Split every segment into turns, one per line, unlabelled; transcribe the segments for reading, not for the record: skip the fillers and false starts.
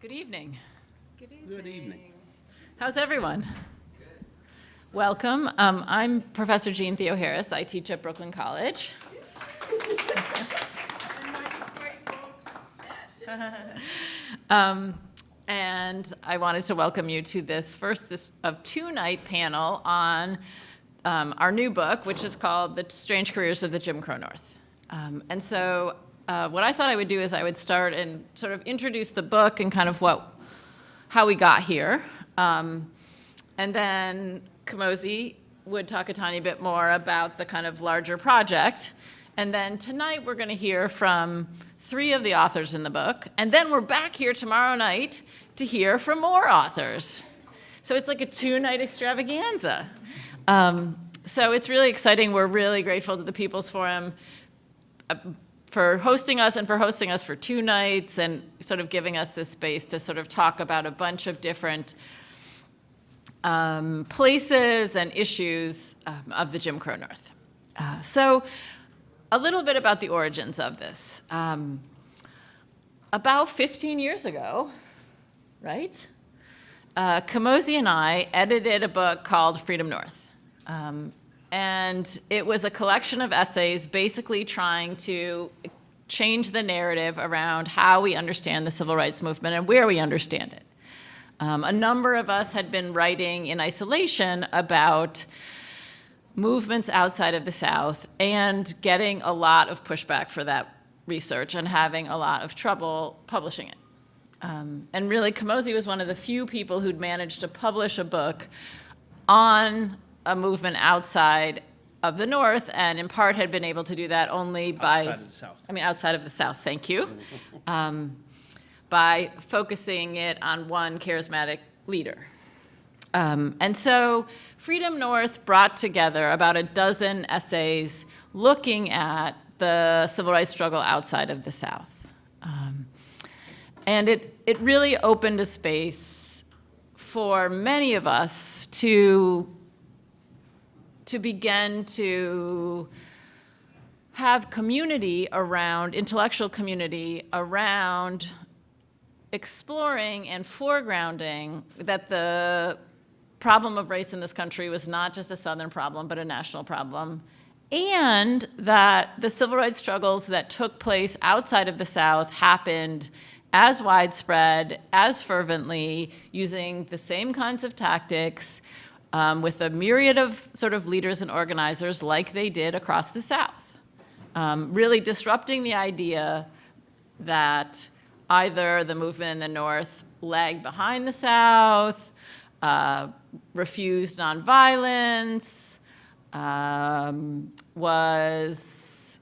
Good evening.
Good evening.
Good evening.
How's everyone? Good. Welcome. I'm Professor Jean Theo Harris. I teach at Brooklyn College. And I wanted to welcome you to this first of two-night panel on our new book, which is called The Strange Careers of the Jim Crow North. And so what I thought I would do is I would start and sort of introduce the book and kind of how we got here. And then Kamosi would talk a tiny bit more about the kind of larger project. And then tonight we're going to hear from three of the authors in the book. And then we're back here tomorrow night to hear from more authors. So it's like a two-night extravaganza. So it's really exciting. We're really grateful to the People's Forum for hosting us and for hosting us for 2 nights and sort of giving us this space to sort of talk about a bunch of different places and issues of the Jim Crow North. So a little bit about the origins of this. About 15 years ago, right? Kamosi and I edited a book called Freedom North. And it was a collection of essays basically trying to change the narrative around how we understand the civil rights movement and where we understand it. A number of us had been writing in isolation about movements outside of the South and getting a lot of pushback for that research and having a lot of trouble publishing it. And really, Kamosi was one of the few people who'd managed to publish a book on a movement outside of the North, and in part had been able to do that only by...
Outside of the South.
Outside of the South, thank you. By focusing it on one charismatic leader. And so Freedom North brought together about a dozen essays looking at the civil rights struggle outside of the South. And it really opened a space for many of us to begin to have community around, intellectual community around exploring and foregrounding that the problem of race in this country was not just a Southern problem, but a national problem, and that the civil rights struggles that took place outside of the South happened as widespread, as fervently, using the same kinds of tactics, with a myriad of sort of leaders and organizers like they did across the South, really disrupting the idea that either the movement in the North lagged behind the South, refused nonviolence, was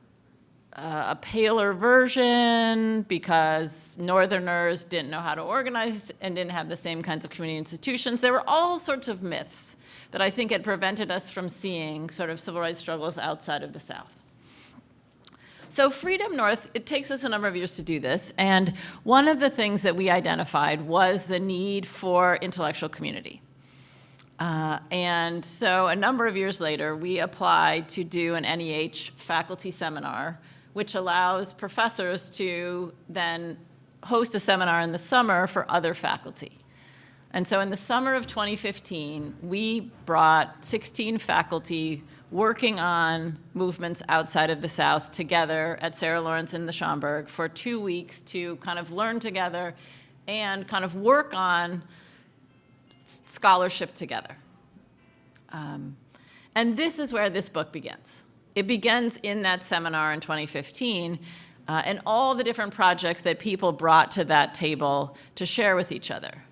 a paler version because Northerners didn't know how to organize and didn't have the same kinds of community institutions. There were all sorts of myths that I think had prevented us from seeing sort of civil rights struggles outside of the South. So Freedom North, it takes us a number of years to do this, and one of the things that we identified was the need for intellectual community. And so a number of years later, we applied to do an NEH faculty seminar, which allows professors to then host a seminar in the summer for other faculty. And so in the summer of 2015, we brought 16 faculty working on movements outside of the South together at Sarah Lawrence in the Schomburg for 2 weeks to kind of learn together and kind of work on scholarship together. And this is where this book begins. It begins in that seminar in 2015 and all the different projects that people brought to that table to share with each other.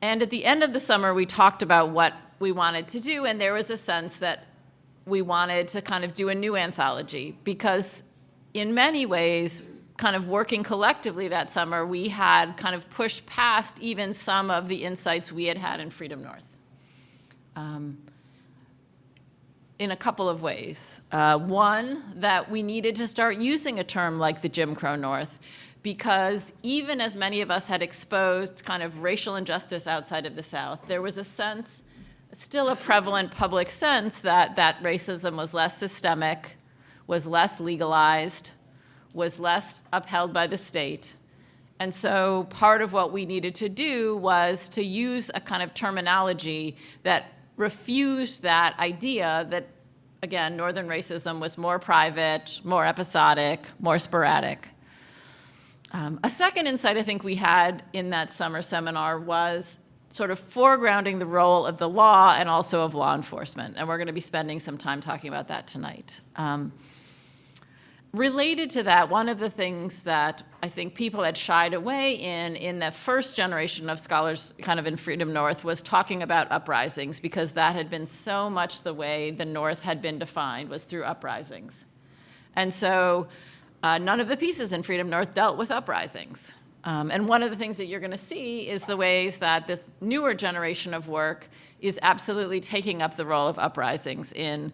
And at the end of the summer, we talked about what we wanted to do, and there was a sense that we wanted to kind of do a new anthology because in many ways, kind of working collectively that summer, we had kind of pushed past even some of the insights we had had in Freedom North in a couple of ways. One, that we needed to start using a term like the Jim Crow North because even as many of us had exposed kind of racial injustice outside of the South, there was a sense, still a prevalent public sense that racism was less systemic, was less legalized, was less upheld by the state, And so part of what we needed to do was to use a kind of terminology that refused that idea that, again, Northern racism was more private, more episodic, more sporadic. A second insight I think we had in that summer seminar was sort of foregrounding the role of the law and also of law enforcement. And we're going to be spending some time talking about that tonight. Related to that, one of the things that I think people had shied away in the first generation of scholars kind of in Freedom North was talking about uprisings, because that had been so much the way the North had been defined, was through uprisings. And so none of the pieces in Freedom North dealt with uprisings. And one of the things that you're going to see is the ways that this newer generation of work is absolutely taking up the role of uprisings in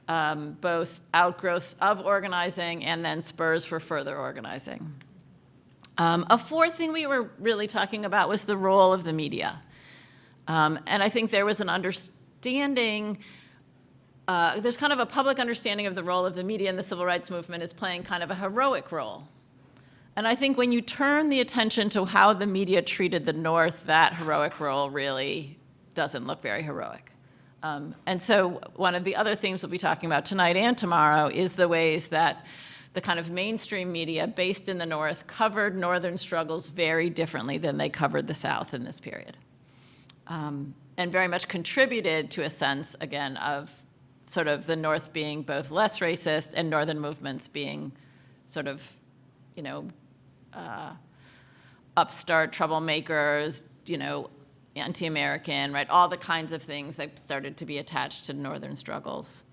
both outgrowths of organizing and then spurs for further organizing. A fourth thing we were really talking about was the role of the media. And I think there was an understanding, there's kind of a public understanding of the role of the media in the civil rights movement as playing kind of a heroic role. And I think when you turn the attention to how the media treated the North, that heroic role really doesn't look very heroic. And so one of the other themes we'll be talking about tonight and tomorrow is the ways that the kind of mainstream media based in the North covered Northern struggles very differently than they covered the South in this period. And very much contributed to a sense, again, of sort of the North being both less racist and Northern movements being sort of, you know, upstart troublemakers, you know, anti-American, right? All the kinds of things that started to be attached to Northern struggles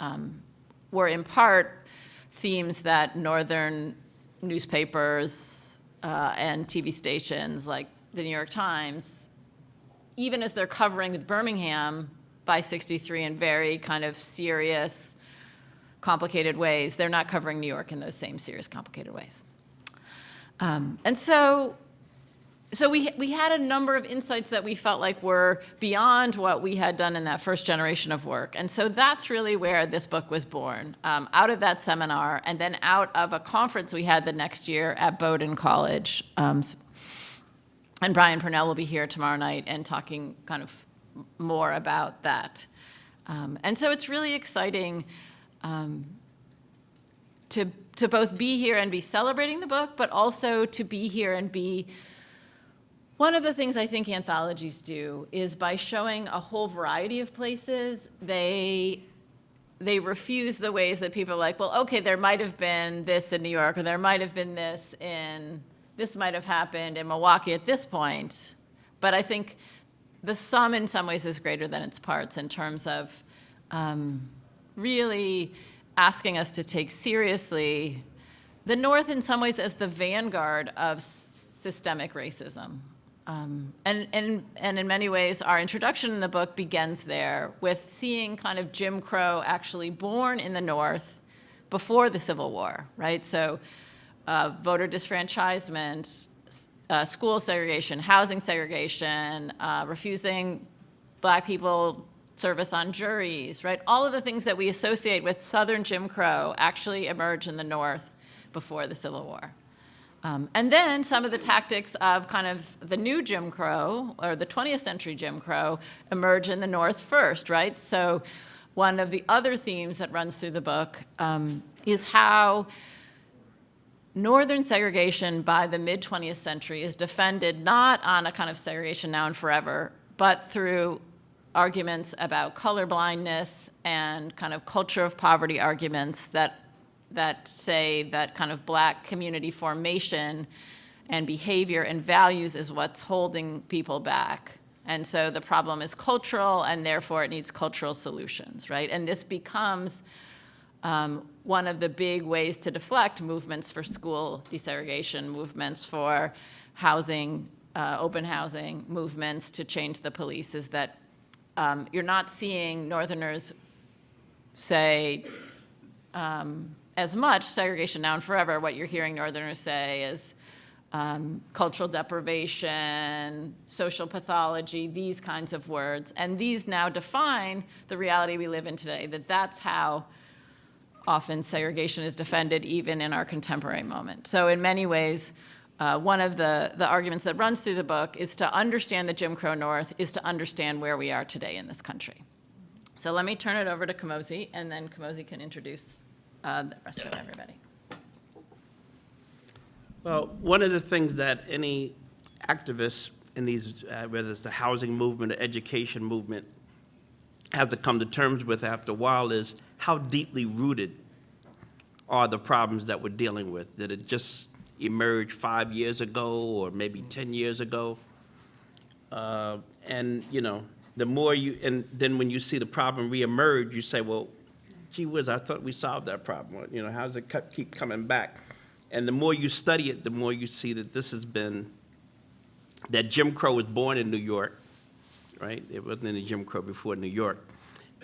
were in part themes that Northern newspapers and TV stations like the New York Times, even as they're covering Birmingham by '63 in very kind of serious, complicated ways, they're not covering New York in those same serious, complicated ways. And so we had a number of insights that we felt like were beyond what we had done in that first generation of work. And so that's really where this book was born, out of that seminar and then out of a conference we had the next year at Bowdoin College. And Brian Purnell will be here tomorrow night and talking kind of more about that. And so it's really exciting to both be here and be celebrating the book, but also to be here and be. One of the things I think anthologies do is by showing a whole variety of places, they refuse the ways that people are like, well, okay, there might have been this in New York, or there might have been this might have happened in Milwaukee at this point. But I think the sum in some ways is greater than its parts in terms of really asking us to take seriously the North in some ways as the vanguard of systemic racism. And in many ways, our introduction in the book begins there with seeing kind of Jim Crow actually born in the North before the Civil War, right? So voter disfranchisement, school segregation, housing segregation, refusing Black people service on juries, right? All of the things that we associate with Southern Jim Crow actually emerge in the North before the Civil War. And then some of the tactics of kind of the new Jim Crow, or the 20th century Jim Crow, emerge in the North first, right? So one of the other themes that runs through the book is how Northern segregation by the mid-20th century is defended not on a kind of segregation now and forever, but through arguments about colorblindness and kind of culture of poverty arguments that say that kind of Black community formation and behavior and values is what's holding people back. And so the problem is cultural, and therefore it needs cultural solutions, right? And this becomes one of the big ways to deflect movements for school desegregation, movements for housing, open housing, movements to change the police, is that you're not seeing Northerners say as much segregation now and forever. What you're hearing Northerners say is cultural deprivation, social pathology, these kinds of words. And these now define the reality we live in today, that's how often segregation is defended even in our contemporary moment. So in many ways, one of the arguments that runs through the book is to understand the Jim Crow North is to understand where we are today in this country. So let me turn it over to Kamosi, and then Kamosi can introduce the rest of everybody.
Well, one of the things that any activist in these, whether it's the housing movement or education movement, have to come to terms with after a while is how deeply rooted are the problems that we're dealing with. Did it just emerge 5 years ago or maybe 10 years ago? And, you know, the more you, and then when you see the problem reemerge, you say, well, gee whiz, I thought we solved that problem. You know, how does it keep coming back? And the more you study it, the more you see that this has been, that Jim Crow was born in New York, right? It wasn't any Jim Crow before New York.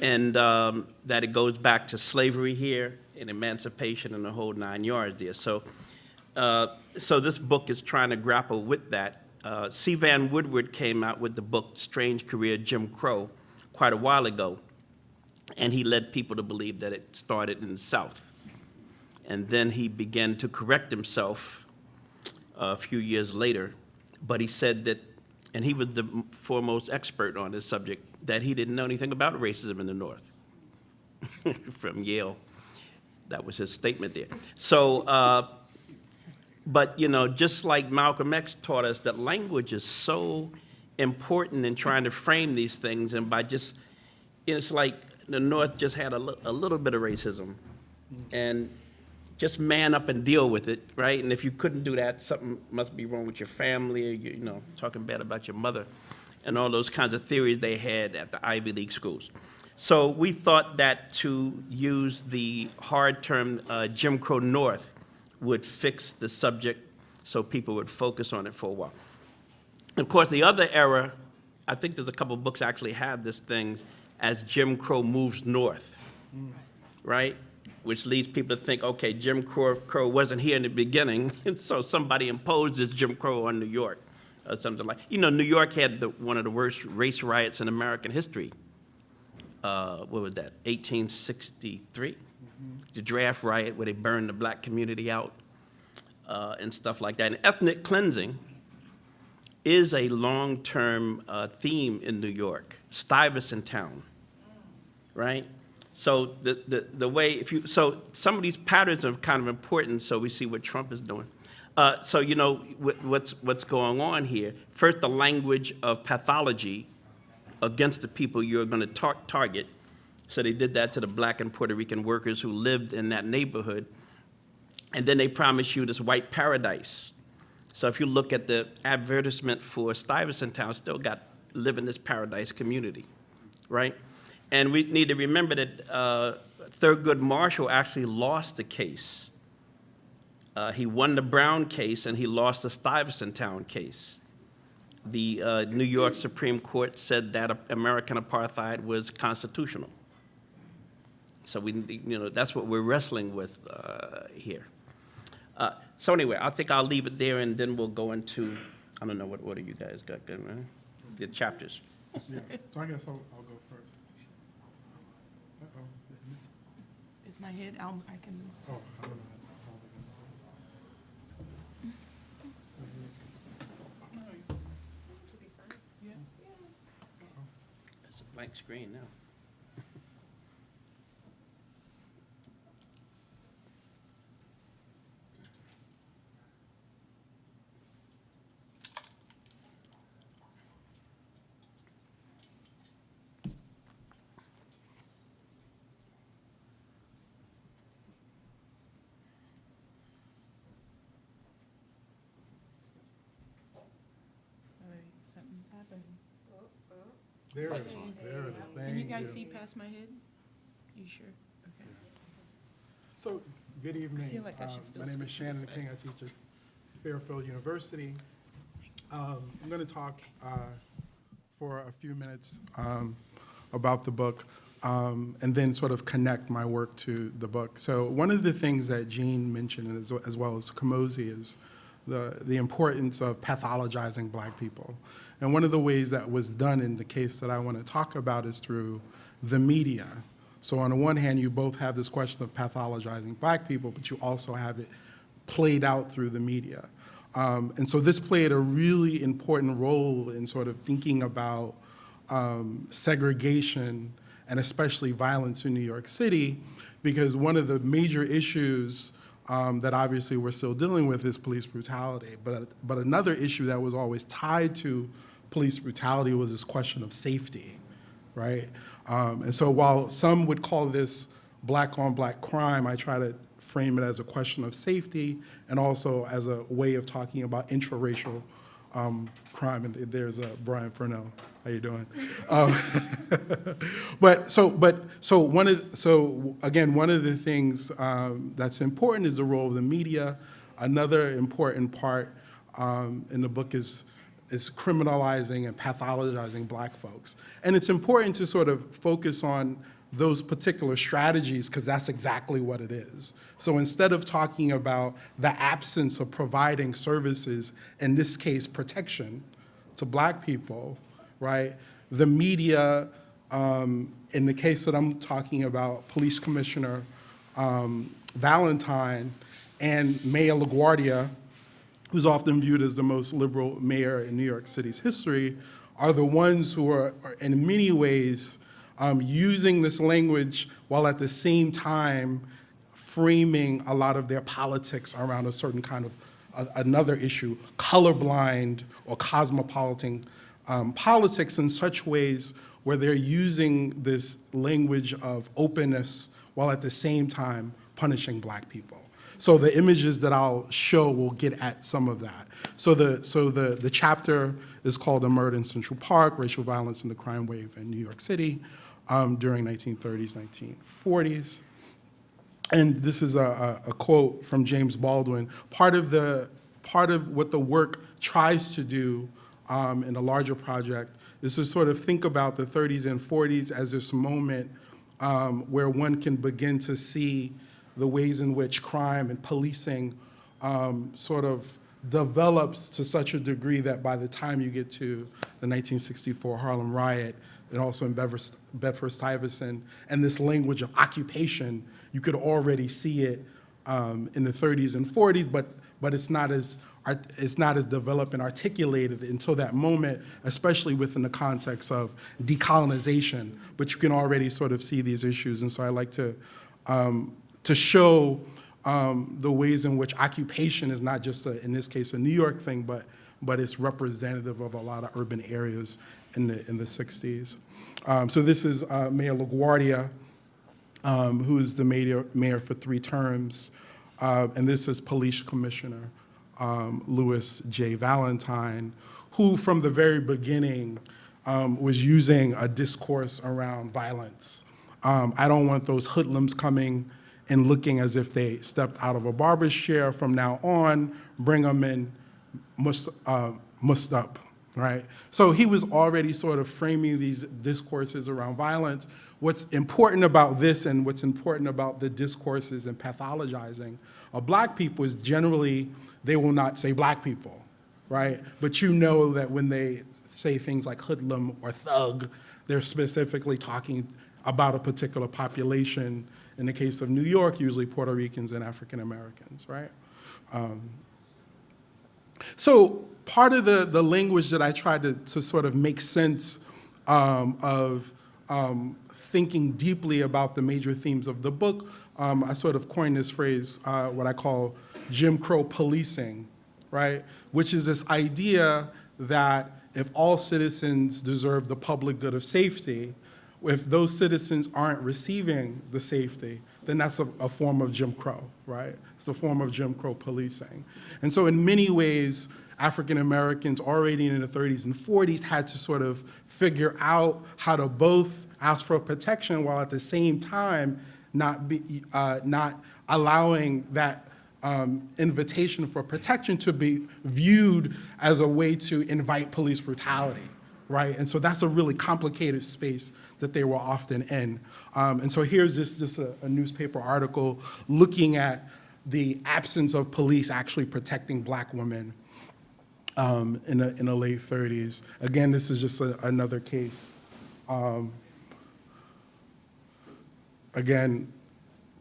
And that it goes back to slavery here and emancipation and the whole 9 yards there. So, so this book is trying to grapple with that. C. Van Woodward came out with the book Strange Career Jim Crow quite a while ago, and he led people to believe that it started in the South. And then he began to correct himself a few years later, but he said that, and he was the foremost expert on this subject, that he didn't know anything about racism in the North. From Yale, that was his statement there. So, but you know, just like Malcolm X taught us that language is so important in trying to frame these things, and by just, it's like the North just had a little bit of racism, and just man up and deal with it, right? And if you couldn't do that, something must be wrong with your family, or you know, talking bad about your mother, and all those kinds of theories they had at the Ivy League schools. So we thought that to use the hard term Jim Crow North would fix the subject so people would focus on it for a while. Of course, the other era, I think there's a couple of books actually have this thing as Jim Crow moves north, right? Which leads people to think, okay, Jim Crow wasn't here in the beginning, so somebody imposed this Jim Crow on New York, or something like. You know, New York had one of the worst race riots in American history. What was that, 1863? The draft riot where they burned the black community out and stuff like that. And ethnic cleansing is a long-term theme in New York. Stuyvesant Town, right? So the way, if you, so some of these patterns are kind of important, so we see what Trump is doing. So you know what's going on here. First, the language of pathology against the people you're going to target. So they did that to the black and Puerto Rican workers who lived in that neighborhood. And then they promised you this white paradise. So if you look at the advertisement for Stuyvesant Town, still got live in this paradise community, right? And we need to remember that Thurgood Marshall actually lost the case. He won the Brown case and he lost the Stuyvesant Town case. The New York Supreme Court said that American apartheid was constitutional. So we, you know, that's what we're wrestling with here. So anyway, I think I'll leave it there, and then we'll go into, I don't know what order you guys got good, man. The chapters.
Yeah. So I guess I'll go first. Uh-oh.
Is my head out? I can.
Oh, I don't know.
It's a blank screen now.
Something's happening.
There it is. There it is. Thank
Can you guys see past my head? You sure? Okay.
So, good evening.
I feel like I should still
My name is
scoot this
Shannon
way.
King. I teach at Fairfield University. I'm going to talk for a few minutes about the book and then sort of connect my work to the book. So one of the things that Jean mentioned, as well as Kamosi, is the importance of pathologizing black people. And one of the ways that was done in the case that I want to talk about is through the media. So on the one hand, you both have this question of pathologizing black people, but you also have it played out through the media. And so this played a really important role in sort of thinking about segregation and especially violence in New York City, because one of the major issues that obviously we're still dealing with is police brutality. But another issue that was always tied to police brutality was this question of safety, right? And so while some would call this black on black crime, I try to frame it as a question of safety and also as a way of talking about intraracial crime. And there's Brian Purnell. How you doing? Again, one of the things that's important is the role of the media. Another important part in the book is criminalizing and pathologizing black folks. And it's important to sort of focus on those particular strategies because that's exactly what it is. So instead of talking about the absence of providing services, in this case protection, to black people, right, the media, in the case that I'm talking about, Police Commissioner Valentine and Mayor LaGuardia, who's often viewed as the most liberal mayor in New York City's history, are the ones who are in many ways using this language while at the same time framing a lot of their politics around a certain kind of another issue, colorblind or cosmopolitan politics in such ways where they're using this language of openness while at the same time punishing black people. So the images that I'll show will get at some of that. So the chapter is called "A Murder in Central Park: Racial Violence and the Crime Wave in New York City during 1930s, 1940s." And this is a quote from James Baldwin. Part of what the work tries to do in a larger project is to sort of think about the 30s and 40s as this moment where one can begin to see the ways in which crime and policing sort of develops to such a degree that by the time you get to the 1964 Harlem Riot, and also in Bedford-Stuyvesant, and this language of occupation, you could already see it in the 30s and 40s, but it's not as developed and articulated until that moment, especially within the context of decolonization. But you can already sort of see these issues, and so I like to show the ways in which occupation is not just, in this case, a New York thing, but it's representative of a lot of urban areas in the 60s. So this is Mayor LaGuardia, who is the mayor for 3 terms, and this is Police Commissioner Louis J. Valentine, who from the very beginning was using a discourse around violence. I don't want those hoodlums coming and looking as if they stepped out of a barber's chair. From now on, bring them in mussed up, right? So he was already sort of framing these discourses around violence. What's important about this and what's important about the discourses and pathologizing of black people is generally they will not say black people, right? But you know that when they say things like hoodlum or thug, they're specifically talking about a particular population. In the case of New York, usually Puerto Ricans and African Americans, right? So part of the language that I tried to sort of make sense of thinking deeply about the major themes of the book, I sort of coined this phrase, what I call Jim Crow policing, right? Which is this idea that if all citizens deserve the public good of safety, if those citizens aren't receiving the safety, then that's a form of Jim Crow, right? It's a form of Jim Crow policing. And so in many ways, African Americans already in the 30s and 40s had to sort of figure out how to both ask for protection while at the same time not allowing that invitation for protection to be viewed as a way to invite police brutality, right? And so that's a really complicated space that they were often in. And so here's just a newspaper article looking at the absence of police actually protecting black women in the late 30s. Again, this is just another case. Again,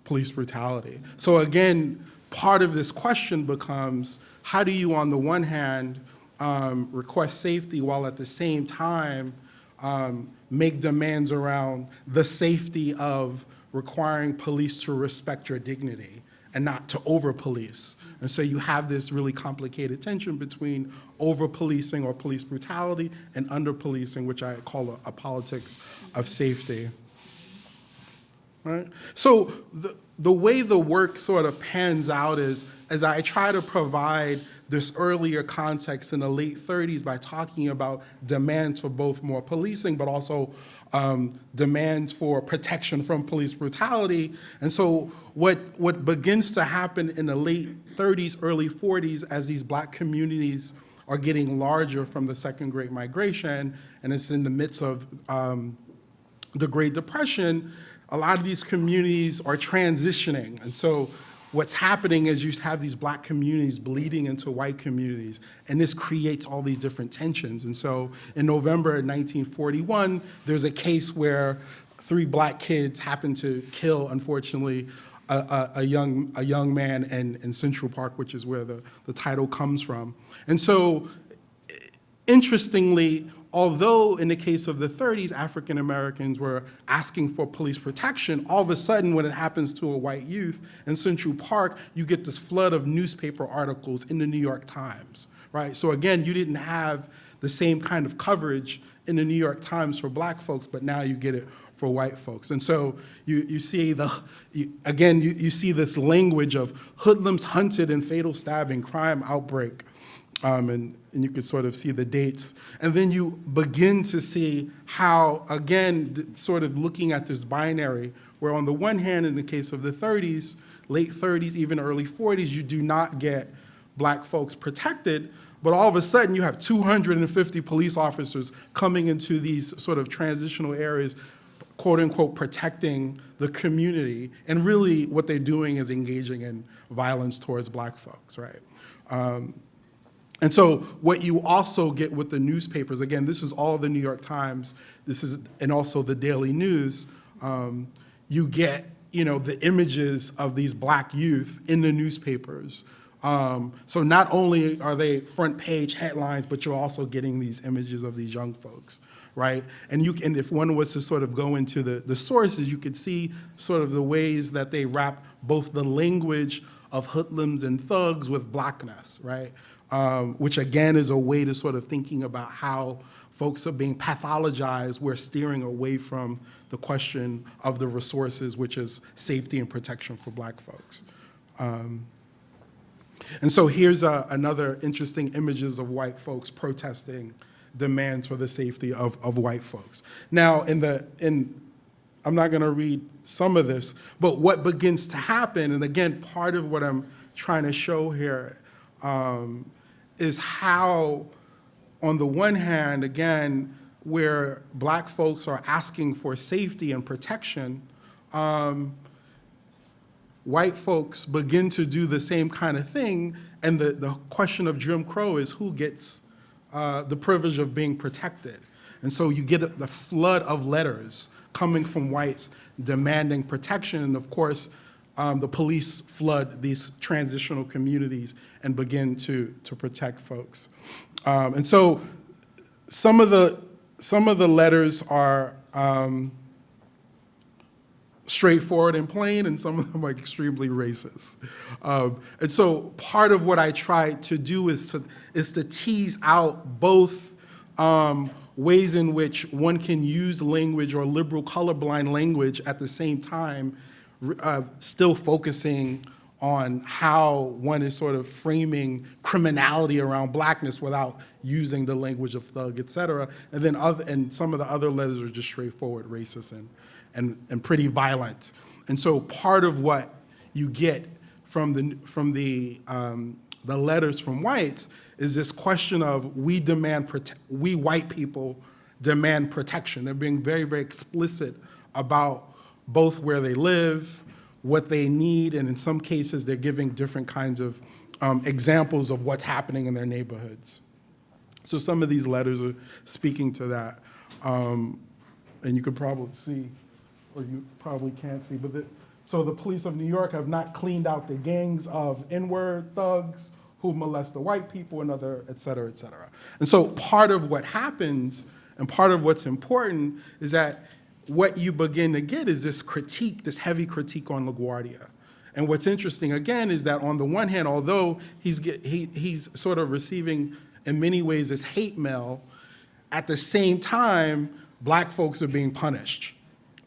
police brutality. So again, part of this question becomes, how do you, on the one hand, request safety while at the same time make demands around the safety of requiring police to respect your dignity and not to over-police? And so you have this really complicated tension between over-policing or police brutality and under-policing, which I call a politics of safety. Right? So the way the work sort of pans out is, as I try to provide this earlier context in the late 30s by talking about demands for both more policing, but also demands for protection from police brutality. And so what begins to happen in the late 30s, early 40s, as these Black communities are getting larger from the Second Great Migration, and it's in the midst of the Great Depression, a lot of these communities are transitioning. And so what's happening is you have these Black communities bleeding into white communities, and this creates all these different tensions. And so in November 1941, there's a case where 3 Black kids happen to kill, unfortunately, a young man in Central Park, which is where the title comes from. And so, interestingly, although in the case of the 30s, African Americans were asking for police protection, all of a sudden when it happens to a white youth in Central Park, you get this flood of newspaper articles in the New York Times, right? So again, you didn't have the same kind of coverage in the New York Times for Black folks, but now you get it for white folks. And so you see you see this language of hoodlums hunted in fatal stabbing, crime outbreak, and you can sort of see the dates. And then you begin to see how, again, sort of looking at this binary, where on the one hand, in the case of the 30s, late 30s, even early 40s, you do not get Black folks protected, but all of a sudden you have 250 police officers coming into these sort of transitional areas, quote unquote, protecting the community. And really what they're doing is engaging in violence towards Black folks, right? And so what you also get with the newspapers, again, this is all the New York Times, and also the Daily News, you get, the images of these Black youth in the newspapers. So not only are they front page headlines, but you're also getting these images of these young folks, right? And if one was to sort of go into the sources, you could see sort of the ways that they wrap both the language of hoodlums and thugs with Blackness, right? Which again is a way to sort of thinking about how folks are being pathologized. We're steering away from the question of the resources, which is safety and protection for Black folks. And so here's another interesting images of white folks protesting demands for the safety of white folks. Now, I'm not gonna read some of this, but what begins to happen, and again, part of what I'm trying to show here is how, on the one hand, again, where Black folks are asking for safety and protection, white folks begin to do the same kind of thing, and the question of Jim Crow is who gets the privilege of being protected. And so you get the flood of letters coming from whites demanding protection, and of course, the police flood these transitional communities and begin to protect folks. And so some of the letters are straightforward and plain, and some of them are extremely racist. And so part of what I try to do is to tease out both ways in which one can use language or liberal colorblind language at the same time, still focusing on how one is sort of framing criminality around Blackness without using the language of thug, et cetera. And then some of the other letters are just straightforward racist and pretty violent. And so part of what you get from the letters from whites is this question of we white people demand protection. They're being very, very explicit about both where they live, what they need, and in some cases they're giving different kinds of examples of what's happening in their neighborhoods. So some of these letters are speaking to that. And you could probably see, or you probably can't see, but So the police of New York have not cleaned out the gangs of N-word thugs who molest the white people and other, et cetera, et cetera. And so part of what happens and part of what's important is that what you begin to get is this critique, this heavy critique on LaGuardia. And what's interesting, again, is that on the one hand, although he's sort of receiving, in many ways, this hate mail, at the same time, black folks are being punished,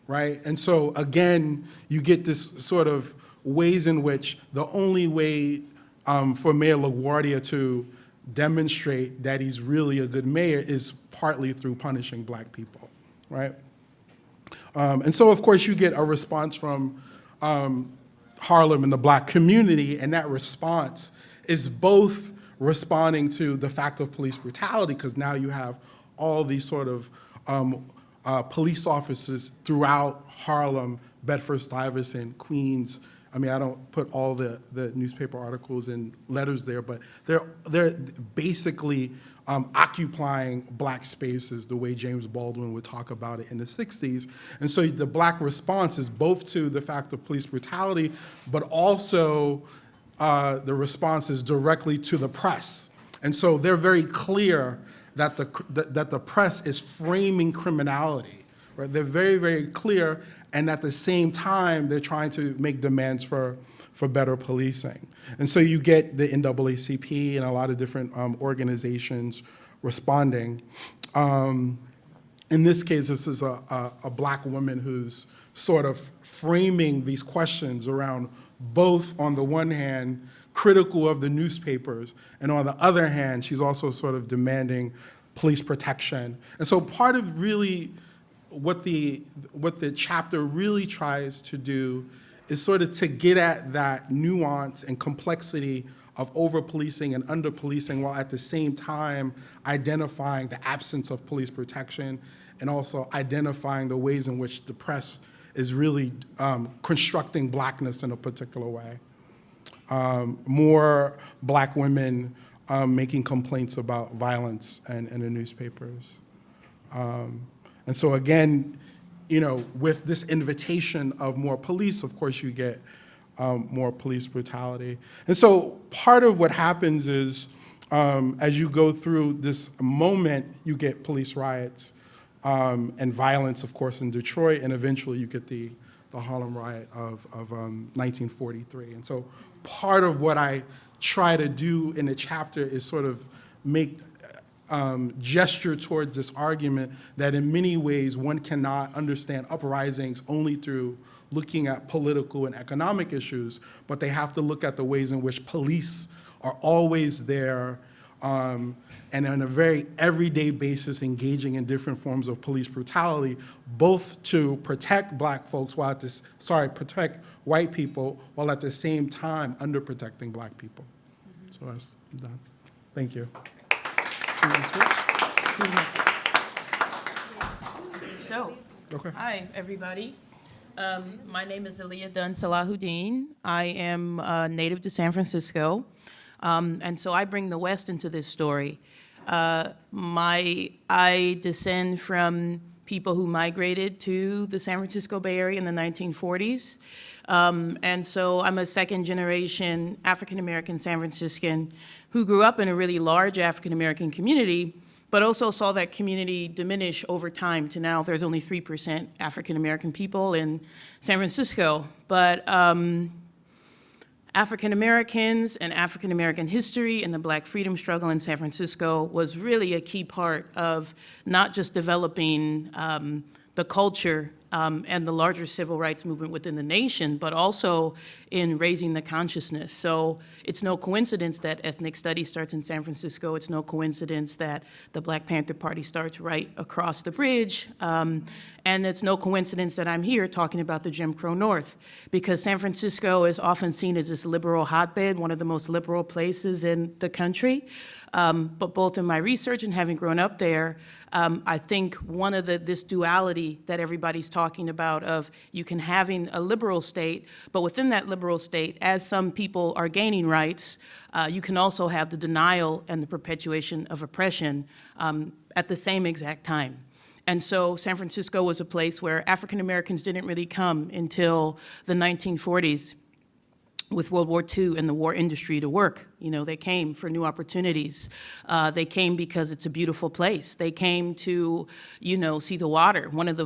right? And so, again, you get this sort of ways in which the only way for Mayor LaGuardia to demonstrate that he's really a good mayor is partly through punishing black people, right? And so, of course, you get a response from Harlem and the black community, and that response is both responding to the fact of police brutality, because now you have all these sort of police officers throughout Harlem, Bedford-Stuyvesant, Queens. I mean, I don't put all the newspaper articles and letters there, but they're basically occupying black spaces the way James Baldwin would talk about it in the 60s. And so the black response is both to the fact of police brutality, but also the response is directly to the press. And so they're very clear that the press is framing criminality, right? They're very, very clear, and at the same time, they're trying to make demands for better policing. And so you get the NAACP and a lot of different organizations responding. In this case, this is a black woman who's sort of framing these questions around both, on the one hand, critical of the newspapers, and on the other hand, she's also sort of demanding police protection. And so part of really what the chapter really tries to do is sort of to get at that nuance and complexity of over-policing and under-policing, while at the same time identifying the absence of police protection and also identifying the ways in which the press is really constructing blackness in a particular way. More black women making complaints about violence in the newspapers. And so again, you know, with this invitation of more police, of course you get more police brutality. And so part of what happens is, as you go through this moment, you get police riots and violence, of course, in Detroit, and eventually you get the Harlem riot of 1943. And so part of what I try to do in the chapter is sort of make gesture towards this argument that in many ways one cannot understand uprisings only through looking at political and economic issues, but they have to look at the ways in which police are always there and on a very everyday basis engaging in different forms of police brutality, both to protect black folks while protect white people, while at the same time underprotecting black people. So that's done. Thank you.
So,
Okay.
hi, everybody. My name is Aliyah Dunn Salahuddin. I am native to San Francisco, and so I bring the West into this story. I descend from people who migrated to the San Francisco Bay Area in the 1940s, and so I'm a second-generation African-American San Franciscan who grew up in a really large African-American community, but also saw that community diminish over time to now there's only 3% African-American people in San Francisco. But African-Americans and African-American history and the Black freedom struggle in San Francisco was really a key part of not just developing the culture and the larger civil rights movement within the nation, but also in raising the consciousness. So it's no coincidence that ethnic studies starts in San Francisco. It's no coincidence that the Black Panther Party starts right across the bridge. And it's no coincidence that I'm here talking about the Jim Crow North, because San Francisco is often seen as this liberal hotbed, one of the most liberal places in the country. But both in my research and having grown up there, I think one of this duality that everybody's talking about of you can having a liberal state, but within that liberal state, as some people are gaining rights, you can also have the denial and the perpetuation of oppression at the same exact time. And so San Francisco was a place where African Americans didn't really come until the 1940s with World War II and the war industry to work. You know, they came for new opportunities. They came because it's a beautiful place. They came to, you know, see the water. One of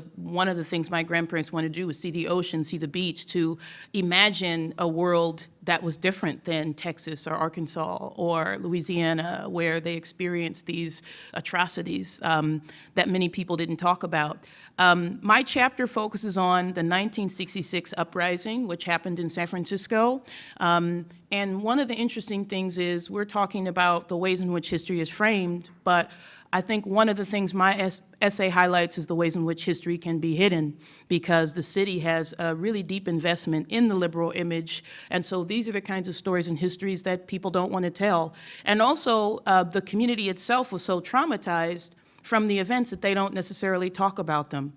the things my grandparents wanted to do was see the ocean, see the beach, to imagine a world that was different than Texas or Arkansas or Louisiana, where they experienced these atrocities that many people didn't talk about. My chapter focuses on the 1966 uprising, which happened in San Francisco. And one of the interesting things is we're talking about the ways in which history is framed, but I think one of the things my essay highlights is the ways in which history can be hidden, because the city has a really deep investment in the liberal image. And so these are the kinds of stories and histories that people don't want to tell. And also, the community itself was so traumatized from the events that they don't necessarily talk about them.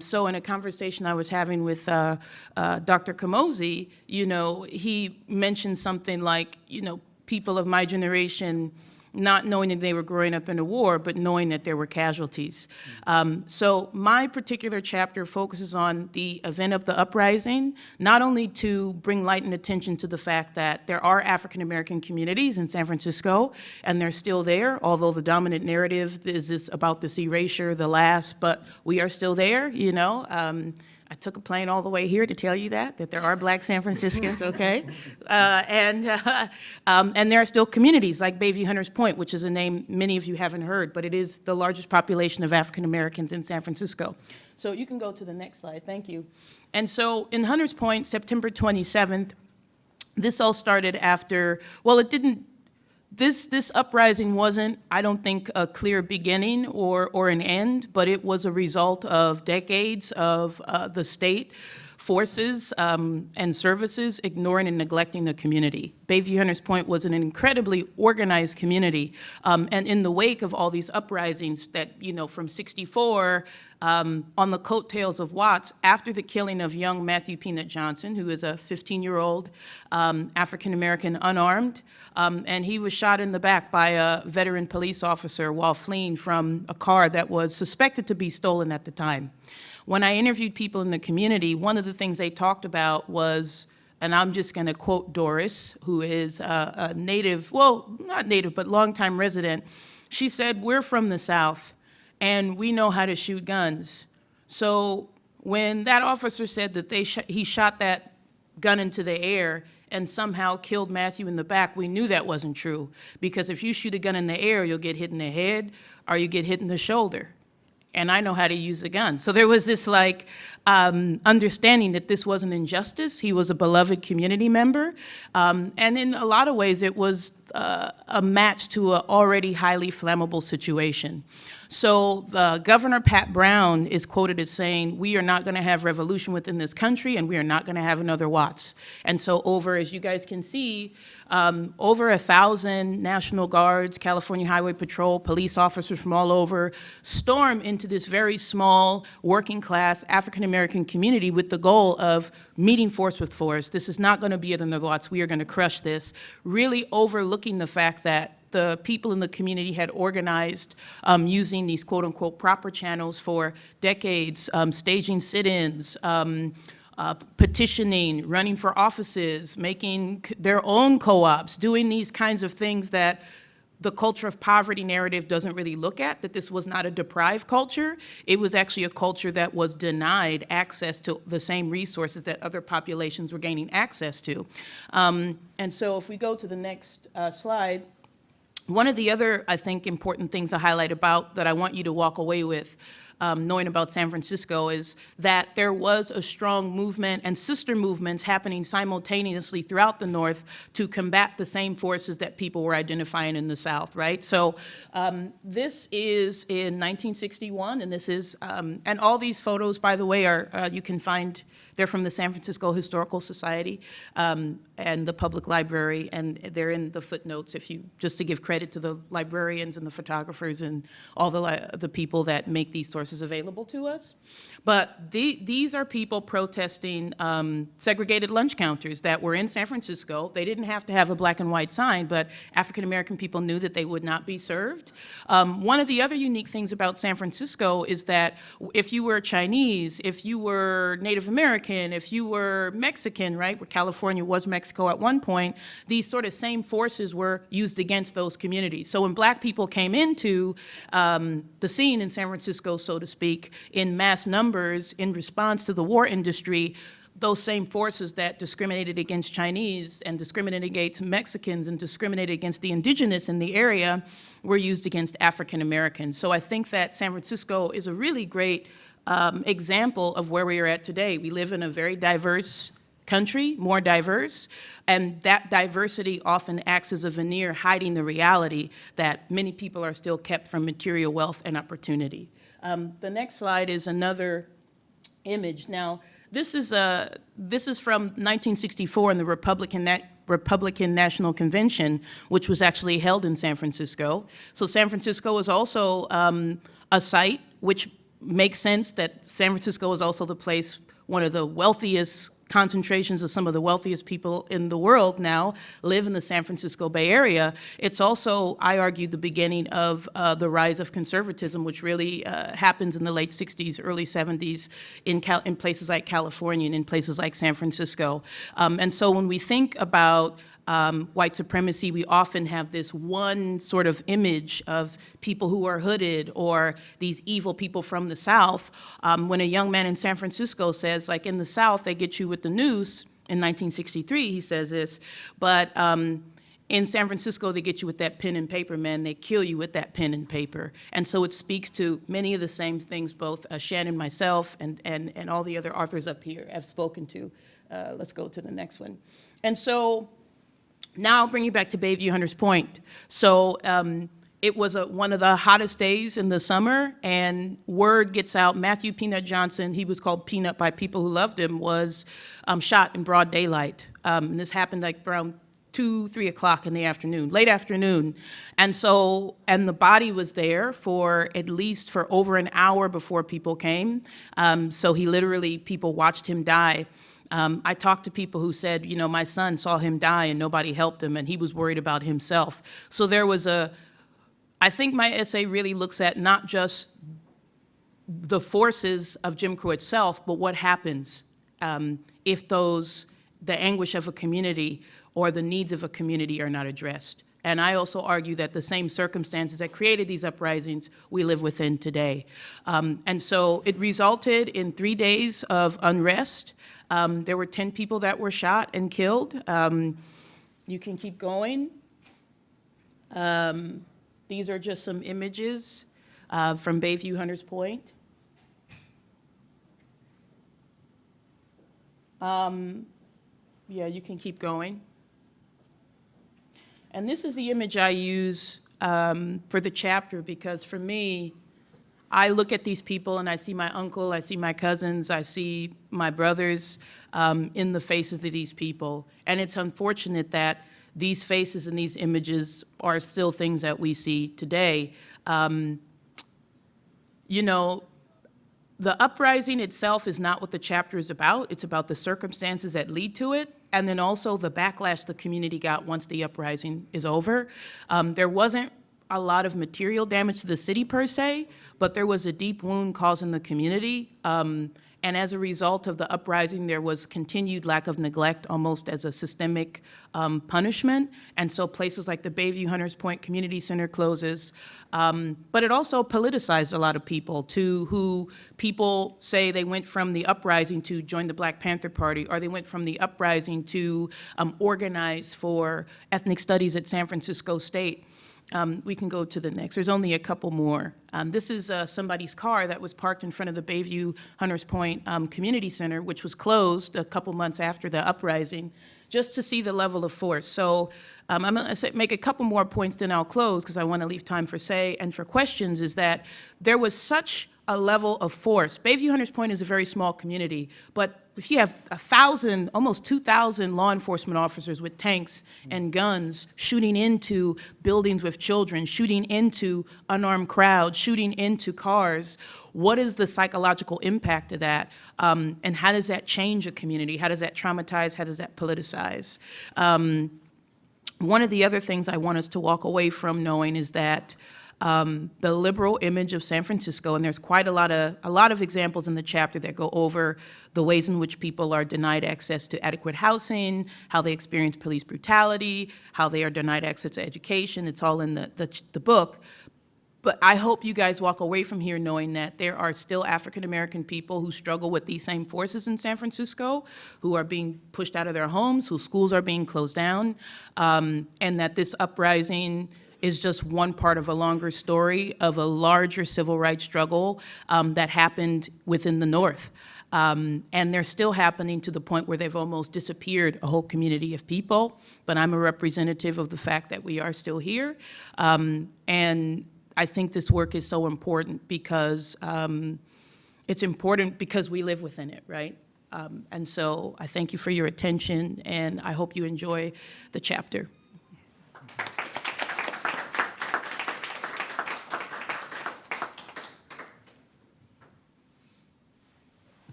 So in a conversation I was having with Dr. Kamosi, you know, he mentioned something like, you know, people of my generation not knowing that they were growing up in a war, but knowing that there were casualties. So my particular chapter focuses on the event of the uprising, not only to bring light and attention to the fact that there are African-American communities in San Francisco, and they're still there, although the dominant narrative is about this erasure, the last, but we are still there, you know. I took a plane all the way here to tell you that there are Black San Franciscans, okay? And there are still communities like Bayview Hunters Point, which is a name many of you haven't heard, but it is the largest population of African Americans in San Francisco. So you can go to the next slide, thank you. And so in Hunters Point, September 27th, this all started after, well, it didn't, this uprising wasn't, I don't think, a clear beginning or an end, but it was a result of decades of the state forces and services ignoring and neglecting the community. Bayview Hunters Point was an incredibly organized community, and in the wake of all these uprisings that, you know, from '64, on the coattails of Watts, after the killing of young Matthew Peanut Johnson, who is a 15-year-old African-American unarmed, and he was shot in the back by a veteran police officer while fleeing from a car that was suspected to be stolen at the time. When I interviewed people in the community, one of the things they talked about was, and I'm just going to quote Doris, who is a native, well, not native, but longtime resident. She said, "We're from the South, and we know how to shoot guns." So when that officer said that he shot that gun into the air and somehow killed Matthew in the back, we knew that wasn't true. Because if you shoot a gun in the air, you'll get hit in the head or you get hit in the shoulder. And I know how to use a gun. So there was this like understanding that this was an injustice. He was a beloved community member. And in a lot of ways, it was a match to an already highly flammable situation. So Governor Pat Brown is quoted as saying, "We are not going to have revolution within this country, and we are not going to have another Watts." And so over, as you guys can see, over 1,000 National Guards, California Highway Patrol, police officers from all over storm into this very small, working-class African-American community with the goal of meeting force with force. This is not going to be another Watts. We are going to crush this, really overlooking the fact that the people in the community had organized using these quote-unquote proper channels for decades, staging sit-ins, petitioning, running for offices, making their own co-ops, doing these kinds of things that the culture of poverty narrative doesn't really look at, that this was not a deprived culture. It was actually a culture that was denied access to the same resources that other populations were gaining access to. And so if we go to the next slide, one of the other, I think, important things to highlight about that I want you to walk away with, knowing about San Francisco, is that there was a strong movement and sister movements happening simultaneously throughout the North to combat the same forces that people were identifying in the South, right? So this is in 1961, and this is, and all these photos, by the way, are, you can find, they're from the San Francisco Historical Society and the Public Library, and they're in the footnotes, if you, just to give credit to the librarians and the photographers and all the people that make these sorts resources available to us. But these are people protesting segregated lunch counters that were in San Francisco. They didn't have to have a black and white sign, but African-American people knew that they would not be served. One of the other unique things about San Francisco is that if you were Chinese, if you were Native American, if you were Mexican, right, where California was Mexico at one point, these sort of same forces were used against those communities. So when black people came into the scene in San Francisco, so to speak, in mass numbers in response to the war industry, those same forces that discriminated against Chinese and discriminated against Mexicans and discriminated against the indigenous in the area were used against African Americans. So I think that San Francisco is a really great example of where we are at today. We live in a very diverse country, more diverse, and that diversity often acts as a veneer hiding the reality that many people are still kept from material wealth and opportunity. The next slide is another image. Now, this is from 1964 in the Republican National Convention, which was actually held in San Francisco. So San Francisco is also a site which makes sense that San Francisco is also the place, one of the wealthiest concentrations of some of the wealthiest people in the world now live in the San Francisco Bay Area. It's also, I argue, the beginning of the rise of conservatism, which really happens in the late 60s, early 70s in places like California and in places like San Francisco. And so when we think about white supremacy, we often have this one sort of image of people who are hooded or these evil people from the South. When a young man in San Francisco says, like, in the South, they get you with the noose, in 1963, he says this, but in San Francisco, they get you with that pen and paper, man. They kill you with that pen and paper. And so it speaks to many of the same things both Shannon, myself, and all the other authors up here have spoken to. Let's go to the next one. And so now I'll bring you back to Bayview Hunters Point. So it was one of the hottest days in the summer, and word gets out. Matthew Peanut Johnson, he was called Peanut by people who loved him, was shot in broad daylight. And this happened like around 2, 3 o'clock in the afternoon, late afternoon. And the body was there for at least for over an hour before people came. So people watched him die. I talked to people who said, you know, my son saw him die and nobody helped him and he was worried about himself. So I think my essay really looks at not just the forces of Jim Crow itself, but what happens if the anguish of a community or the needs of a community are not addressed. And I also argue that the same circumstances that created these uprisings we live within today. And so it resulted in 3 days of unrest. There were 10 people that were shot and killed. You can keep going. These are just some images from Bayview Hunters Point. Yeah, you can keep going. And this is the image I use for the chapter, because for me, I look at these people and I see my uncle, I see my cousins, I see my brothers in the faces of these people. And it's unfortunate that these faces and these images are still things that we see today. You know, the uprising itself is not what the chapter is about. It's about the circumstances that lead to it, and then also the backlash the community got once the uprising is over. There wasn't a lot of material damage to the city per se, but there was a deep wound caused in the community. And as a result of the uprising, there was continued lack of neglect, almost as a systemic punishment. And so places like the Bayview Hunters Point Community Center closes. But it also politicized a lot of people who people say they went from the uprising to join the Black Panther Party, or they went from the uprising to organize for ethnic studies at San Francisco State. We can go to the next. There's only a couple more. This is somebody's car that was parked in front of the Bayview Hunters Point Community Center, which was closed a couple months after the uprising, just to see the level of force. So I'm going to make a couple more points, then I'll close, because I want to leave time for say and for questions, is that there was such a level of force. Bayview Hunters Point is a very small community, but if you have 1,000, almost 2,000 law enforcement officers with tanks and guns shooting into buildings with children, shooting into unarmed crowds, shooting into cars, what is the psychological impact of that? And how does that change a community? How does that traumatize? How does that politicize? One of the other things I want us to walk away from knowing is that the liberal image of San Francisco, and there's quite a lot of examples in the chapter that go over the ways in which people are denied access to adequate housing, how they experience police brutality, how they are denied access to education. It's all in the book. But I hope you guys walk away from here knowing that there are still African American people who struggle with these same forces in San Francisco, who are being pushed out of their homes, whose schools are being closed down, and that this uprising is just one part of a longer story of a larger civil rights struggle that happened within the North. And they're still happening to the point where they've almost disappeared a whole community of people. But I'm a representative of the fact that we are still here. And I think this work is so important because it's important because we live within it, right? And so I thank you for your attention, and I hope you enjoy the chapter.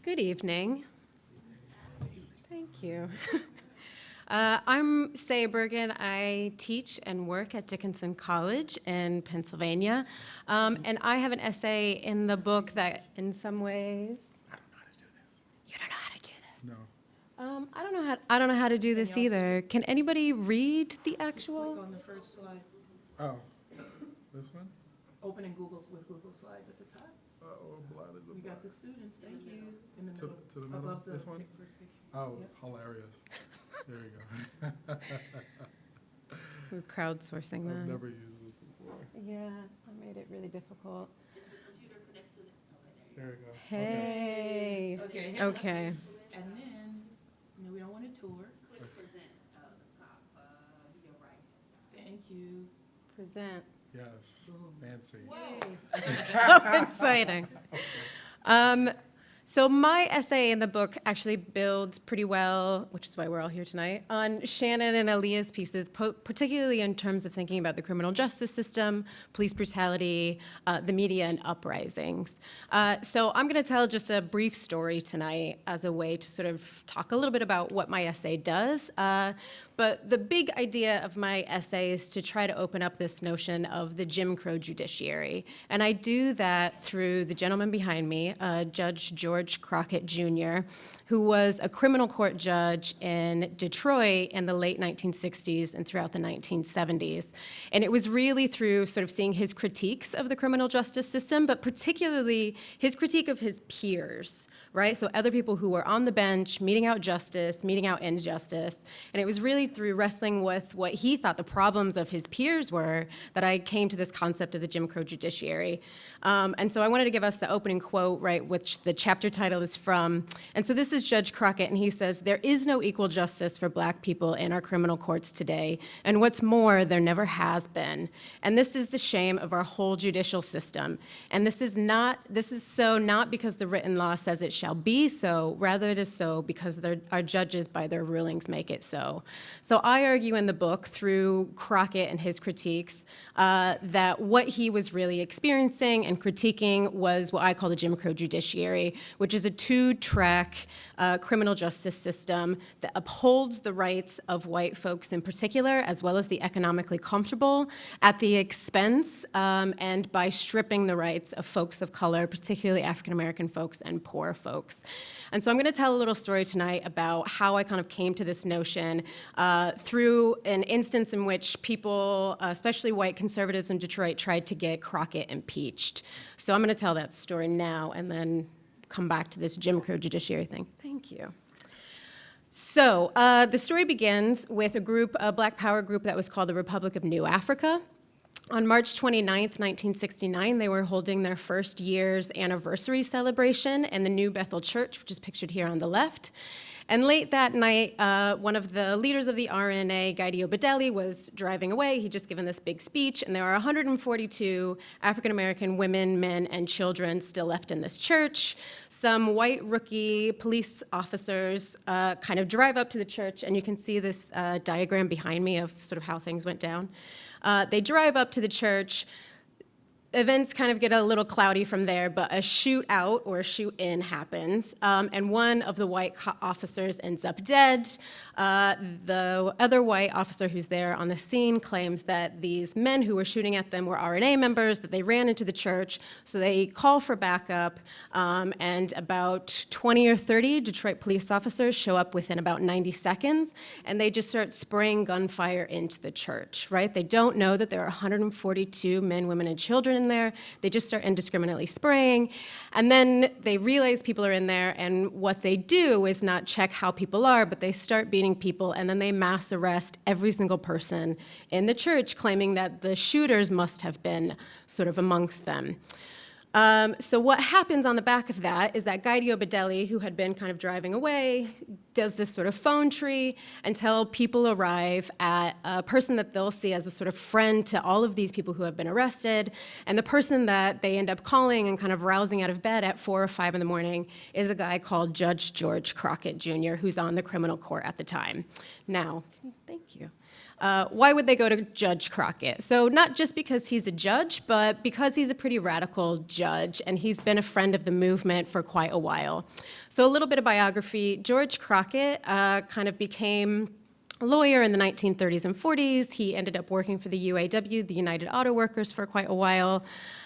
Good evening. Thank you. I'm Saya Bergen. I teach and work at Dickinson College in Pennsylvania. And I have an essay in the book that in some ways... I don't know how to do this. You don't know how to do this?
No.
I don't know how to do this either. Can anybody read the actual?
Click on the first slide.
Oh, this one?
Open in Google with Google Slides at the top. You got the students, thank you. In the
To
middle,
the middle,
above the
this one?
first picture.
Oh,
Yep.
hilarious. There you go.
We're crowdsourcing
I've
that.
never used it before.
Yeah, I made it really difficult.
There you go.
Hey.
Okay.
Okay.
And then, no, we don't want a tour.
Click present at the top of your right.
Thank you.
Present.
Yes, fancy.
So exciting. So my essay in the book actually builds pretty well, which is why we're all here tonight, on Shannon and Aaliyah's pieces, particularly in terms of thinking about the criminal justice system, police brutality, the media, and uprisings. So I'm going to tell just a brief story tonight as a way to sort of talk a little bit about what my essay does. But the big idea of my essay is to try to open up this notion of the Jim Crow judiciary. And I do that through the gentleman behind me, Judge George Crockett Jr., who was a criminal court judge in Detroit in the late 1960s and throughout the 1970s. And it was really through sort of seeing his critiques of the criminal justice system, but particularly his critique of his peers, right? So other people who were on the bench, meting out justice, meting out injustice. And it was really through wrestling with what he thought the problems of his peers were that I came to this concept of the Jim Crow judiciary. And so I wanted to give us the opening quote, right, which the chapter title is from. And so this is Judge Crockett, and he says, "There is no equal justice for Black people in our criminal courts today. And what's more, there never has been. And this is the shame of our whole judicial system. And this is so not because the written law says it shall be so, rather it is so because our judges by their rulings make it so." So I argue in the book through Crockett and his critiques that what he was really experiencing and critiquing was what I call the Jim Crow judiciary, which is a two-track criminal justice system that upholds the rights of white folks in particular, as well as the economically comfortable, at the expense and by stripping the rights of folks of color, particularly African-American folks and poor folks. And so I'm going to tell a little story tonight about how I kind of came to this notion through an instance in which people, especially white conservatives in Detroit, tried to get Crockett impeached. So I'm going to tell that story now and then come back to this Jim Crow judiciary thing. Thank you. So the story begins with a Black Power group that was called the Republic of New Africa. On March 29th, 1969, they were holding their first year's anniversary celebration in the new Bethel Church, which is pictured here on the left. And late that night, one of the leaders of the RNA, Guy Bedelli, was driving away. He'd just given this big speech, and there are 142 African-American women, men, and children still left in this church. Some white rookie police officers kind of drive up to the church, and you can see this diagram behind me of sort of how things went down. They drive up to the church. Events kind of get a little cloudy from there, but a shootout or a shoot-in happens, and one of the white officers ends up dead. The other white officer who's there on the scene claims that these men who were shooting at them were RNA members, that they ran into the church, so they call for backup, and about 20 or 30 Detroit police officers show up within about 90 seconds, and they just start spraying gunfire into the church, right? They don't know that there are 142 men, women, and children in there. They just start indiscriminately spraying, and then they realize people are in there, and what they do is not check how people are, but they start beating people, and then they mass arrest every single person in the church, claiming that the shooters must have been sort of amongst them. So what happens on the back of that is that Guy Bedelli, who had been kind of driving away, does this sort of phone tree until people arrive at a person that they'll see as a sort of friend to all of these people who have been arrested. And the person that they end up calling and kind of rousing out of bed at 4 or 5 in the morning is a guy called Judge George Crockett Jr., who's on the criminal court at the time. Now, thank you. Why would they go to Judge Crockett? So not just because he's a judge, but because he's a pretty radical judge, and he's been a friend of the movement for quite a while. So a little bit of biography. George Crockett kind of became a lawyer in the 1930s and 40s. He ended up working for the UAW, the United Auto Workers, for quite a while.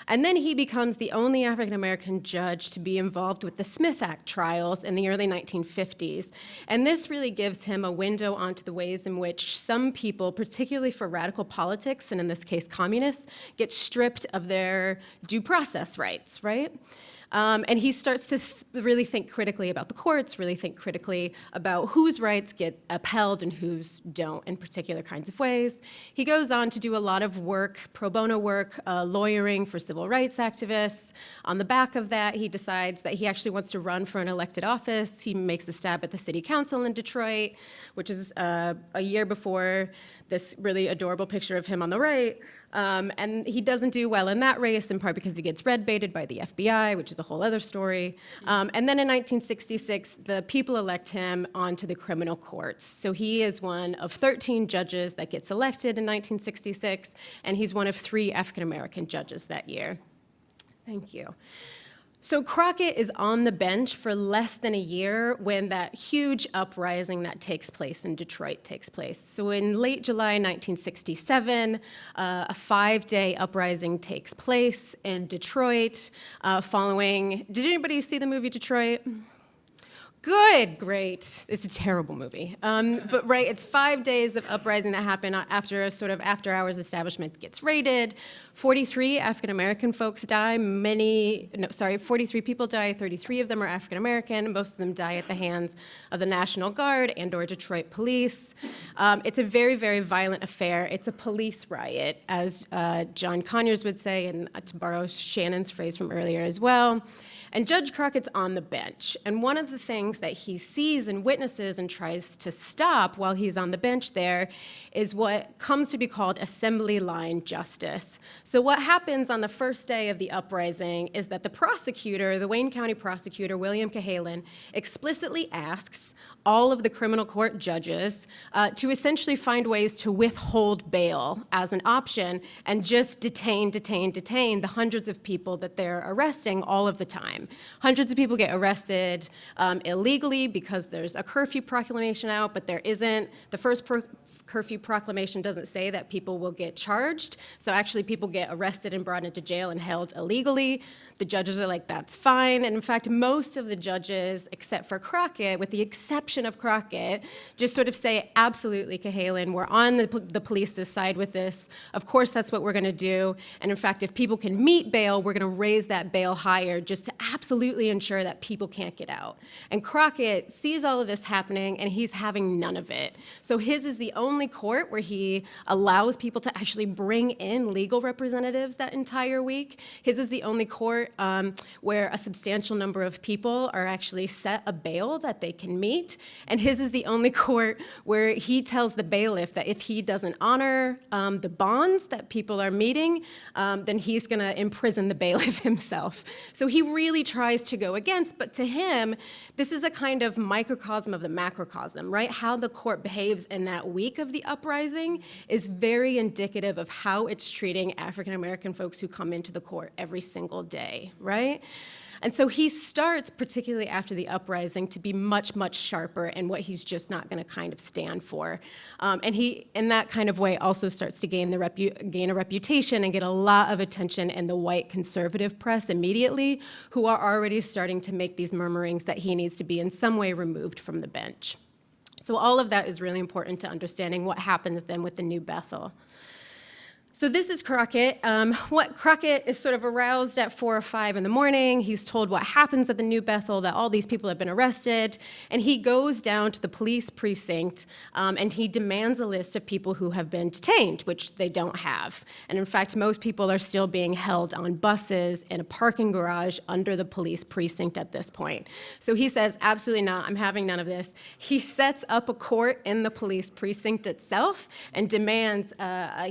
And then he becomes the only African-American judge to be involved with the Smith Act trials in the early 1950s. And this really gives him a window onto the ways in which some people, particularly for radical politics, and in this case communists, get stripped of their due process rights, right? And he starts to really think critically about the courts, really think critically about whose rights get upheld and whose don't in particular kinds of ways. He goes on to do a lot of work, pro bono work, lawyering for civil rights activists. On the back of that, he decides that he actually wants to run for an elected office. He makes a stab at the city council in Detroit, which is a year before this really adorable picture of him on the right. And he doesn't do well in that race, in part because he gets red baited by the FBI, which is a whole other story. And then in 1966, the people elect him onto the criminal courts. So he is one of 13 judges that gets elected in 1966, and he's one of 3 African-American judges that year. Thank you. So Crockett is on the bench for less than a year when that huge uprising that takes place in Detroit takes place. So in late July 1967, a 5-day uprising takes place in Detroit following, did anybody see the movie Detroit? Good, great. It's a terrible movie. But right, it's 5 days of uprising that happen after a sort of after-hours establishment gets raided. 43 African-American folks die. 43 people die. 33 of them are African-American. Most of them die at the hands of the National Guard and/or Detroit police. It's a very, very violent affair. It's a police riot, as John Conyers would say, and to borrow Shannon's phrase from earlier as well. And Judge Crockett's on the bench. And one of the things that he sees and witnesses and tries to stop while he's on the bench there is what comes to be called assembly line justice. So what happens on the first day of the uprising is that the prosecutor, the Wayne County prosecutor, William Cahalan, explicitly asks all of the criminal court judges to essentially find ways to withhold bail as an option and just detain the hundreds of people that they're arresting all of the time. Hundreds of people get arrested illegally because there's a curfew proclamation out, but there isn't. The first curfew proclamation doesn't say that people will get charged. So actually people get arrested and brought into jail and held illegally. The judges are like, that's fine. And in fact, most of the judges, except for Crockett, with the exception of Crockett, just sort of say, absolutely, Cahalan, we're on the police's side with this. Of course, that's what we're going to do. And in fact, if people can meet bail, we're going to raise that bail higher just to absolutely ensure that people can't get out. And Crockett sees all of this happening, and he's having none of it. So his is the only court where he allows people to actually bring in legal representatives that entire week. His is the only court where a substantial number of people are actually set a bail that they can meet. And his is the only court where he tells the bailiff that if he doesn't honor the bonds that people are meeting, then he's going to imprison the bailiff himself. So he really tries to go against, but to him, this is a kind of microcosm of the macrocosm, right? How the court behaves in that week of the uprising is very indicative of how it's treating African American folks who come into the court every single day, right? And so he starts, particularly after the uprising, to be much, much sharper in what he's just not going to kind of stand for. And he, in that kind of way, also starts to gain a reputation and get a lot of attention in the white conservative press immediately, who are already starting to make these murmurings that he needs to be in some way removed from the bench. So all of that is really important to understanding what happens then with the new Bethel. So this is Crockett. Crockett is sort of aroused at 4 or 5 in the morning. He's told what happens at the New Bethel, that all these people have been arrested. And he goes down to the police precinct and he demands a list of people who have been detained, which they don't have. And in fact, most people are still being held on buses in a parking garage under the police precinct at this point. So he says, absolutely not, I'm having none of this. He sets up a court in the police precinct itself and demands,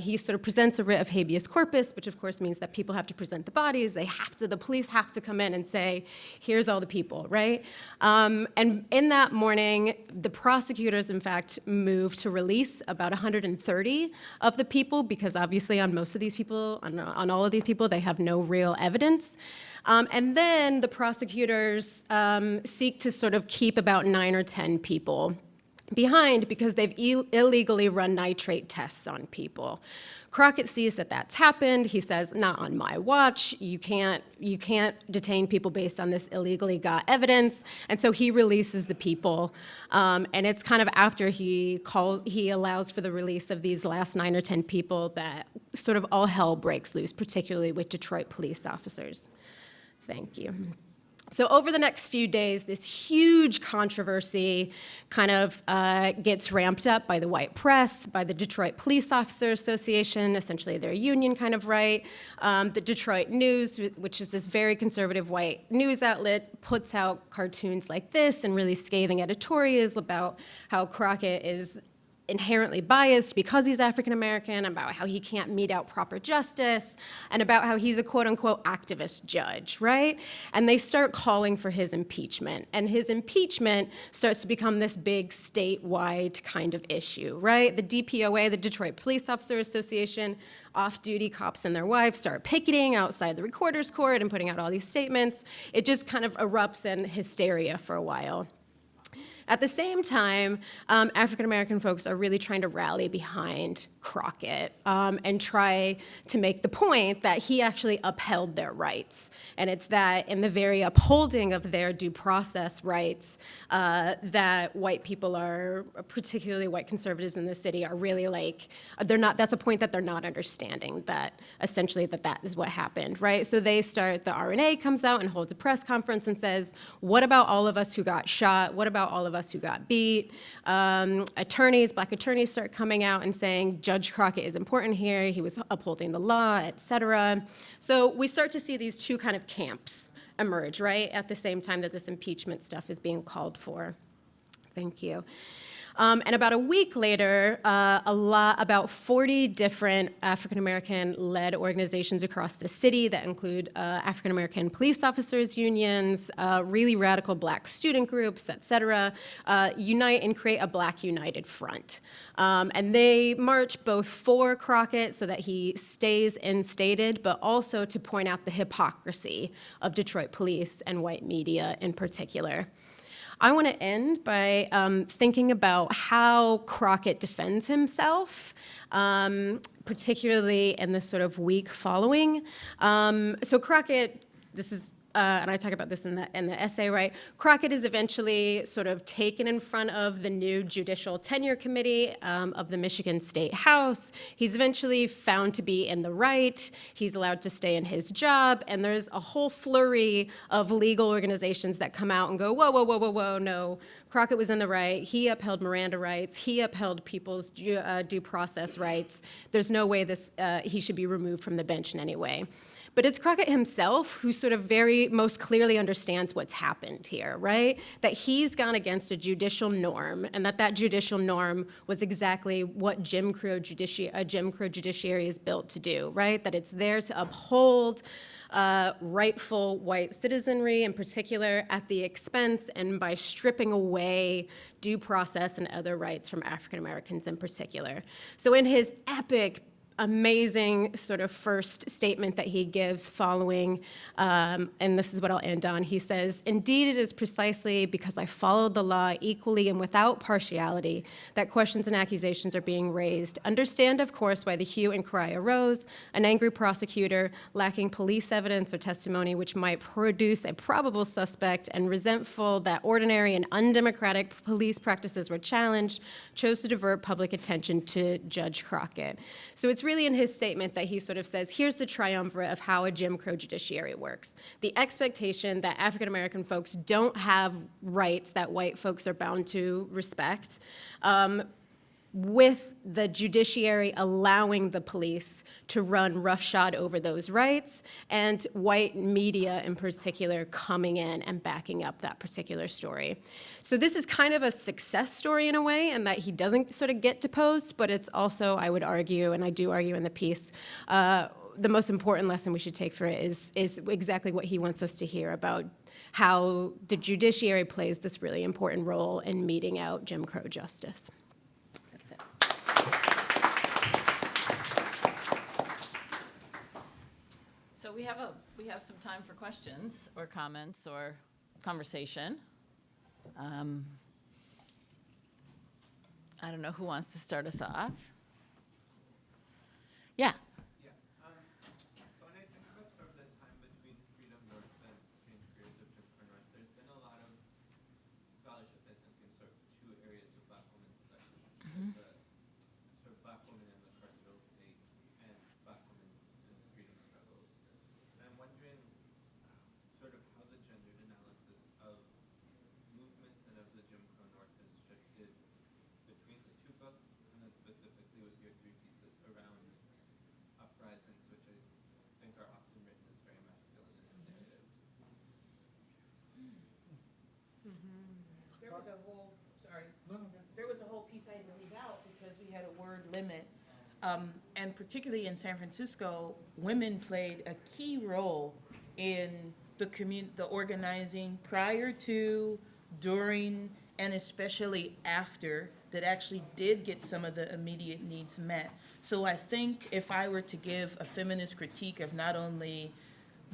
he sort of presents a writ of habeas corpus, which of course means that people have to present the bodies. The police have to come in and say, here's all the people, right? And in that morning, the prosecutors, in fact, moved to release about 130 of the people, because obviously on most of these people, on all of these people, they have no real evidence. And then the prosecutors seek to sort of keep about 9 or 10 people behind because they've illegally run nitrate tests on people. Crockett sees that that's happened. He says, not on my watch. You can't detain people based on this illegally got evidence. And so he releases the people. And it's kind of after he allows for the release of these last 9 or 10 people that sort of all hell breaks loose, particularly with Detroit police officers. Thank you. So over the next few days, this huge controversy kind of gets ramped up by the white press, by the Detroit Police Officer Association, essentially their union kind of right. The Detroit News, which is this very conservative white news outlet, puts out cartoons like this and really scathing editorials about how Crockett is inherently biased because he's African American, about how he can't mete out proper justice, and about how he's a quote-unquote activist judge, right? And they start calling for his impeachment. And his impeachment starts to become this big statewide kind of issue, right? The DPOA, the Detroit Police Officer Association, off-duty cops and their wives start picketing outside the recorder's court and putting out all these statements. It just kind of erupts in hysteria for a while. At the same time, African-American folks are really trying to rally behind Crockett and try to make the point that he actually upheld their rights. And it's that in the very upholding of their due process rights that white people are, particularly white conservatives in the city, are really like, that's a point that they're not understanding, that essentially that is what happened, right? So the RNA comes out and holds a press conference and says, what about all of us who got shot? What about all of us who got beat? Black attorneys start coming out and saying, Judge Crockett is important here, he was upholding the law, et cetera. So we start to see these two kind of camps emerge, right, at the same time that this impeachment stuff is being called for. Thank you. And about a week later, about 40 different African-American-led organizations across the city that include African-American police officers unions, really radical black student groups, et cetera, unite and create a Black United Front. And they march both for Crockett so that he stays instated, but also to point out the hypocrisy of Detroit police and white media in particular. I want to end by thinking about how Crockett defends himself, particularly in the sort of week following. So Crockett this is, and I talk about this in the essay, right? Crockett is eventually sort of taken in front of the new Judicial Tenure Committee of the Michigan State House. He's eventually found to be in the right. He's allowed to stay in his job, and there's a whole flurry of legal organizations that come out and go, whoa, whoa, whoa, whoa, whoa, no. Crockett was in the right. He upheld Miranda rights. He upheld people's due process rights. There's no way he should be removed from the bench in any way. But it's Crockett himself who sort of very most clearly understands what's happened here, right? That he's gone against a judicial norm, and that judicial norm was exactly what a Jim Crow judiciary is built to do, right? That it's there to uphold rightful white citizenry in particular at the expense and by stripping away due process and other rights from African Americans in particular. So in his epic, amazing sort of first statement that he gives following, and this is what I'll end on. He says, "Indeed, it is precisely because I followed the law equally and without partiality that questions and accusations are being raised. Understand, of course, why the hue and cry arose. An angry prosecutor, lacking police evidence or testimony which might produce a probable suspect and resentful that ordinary and undemocratic police practices were challenged, chose to divert public attention to Judge Crockett." So it's really in his statement that he sort of says, here's the triumvirate of how a Jim Crow judiciary works. The expectation that African American folks don't have rights that white folks are bound to respect, with the judiciary allowing the police to run roughshod over those rights, and white media in particular coming in and backing up that particular story. So this is kind of a success story in a way, in that he doesn't sort of get deposed, but it's also, I would argue, and I do argue in the piece, the most important lesson we should take for it is exactly what he wants us to hear about how the judiciary plays this really important role in meting out Jim Crow justice. That's it.
So we have some time for questions or comments or conversation. I don't know who wants to start us off. Yeah.
So when I think about sort of the time between Freedom North and Strange Careers of Jim Crow North, there's been a lot of scholarship, I think, in sort of two areas of Black women's studies. The sort of Black women in the carceral state and Black women in the freedom struggles. And I'm wondering sort of how the gendered analysis of movements and of the Jim Crow North has shifted between the two books, and then specifically with your three pieces around uprisings, which I think are often written as very masculinist narratives.
There was a whole, there was a whole piece I had to leave out because we had a word limit. And particularly in San Francisco, women played a key role in the organizing prior to, during, and especially after, that actually did get some of the immediate needs met. So I think if I were to give a feminist critique of not only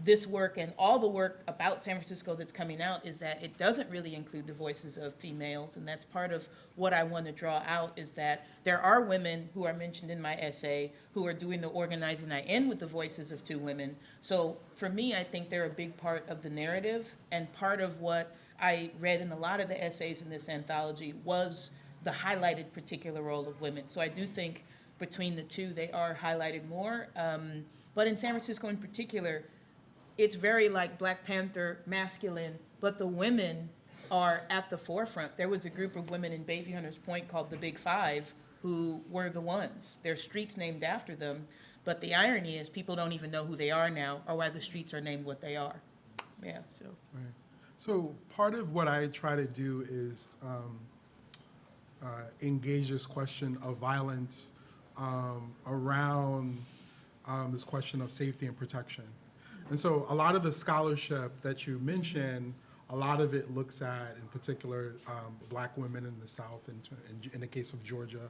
this work and all the work about San Francisco that's coming out, is that it doesn't really include the voices of females, and that's part of what I want to draw out, is that there are women who are mentioned in my essay who are doing the organizing. I end with the voices of two women. So for me, I think they're a big part of the narrative, and part of what I read in a lot of the essays in this anthology was the highlighted particular role of women. So I do think between the two, they are highlighted more. But in San Francisco in particular, it's very like Black Panther, masculine, but the women are at the forefront. There was a group of women in Bayview Hunters Point called the Big Five who were the ones. There are streets named after them, but the irony is people don't even know who they are now or why the streets are named what they are. Yeah, so.
Right. So part of what I try to do is engage this question of violence around this question of safety and protection. And so a lot of the scholarship that you mentioned, a lot of it looks at, in particular, Black women in the South, in the case of Georgia,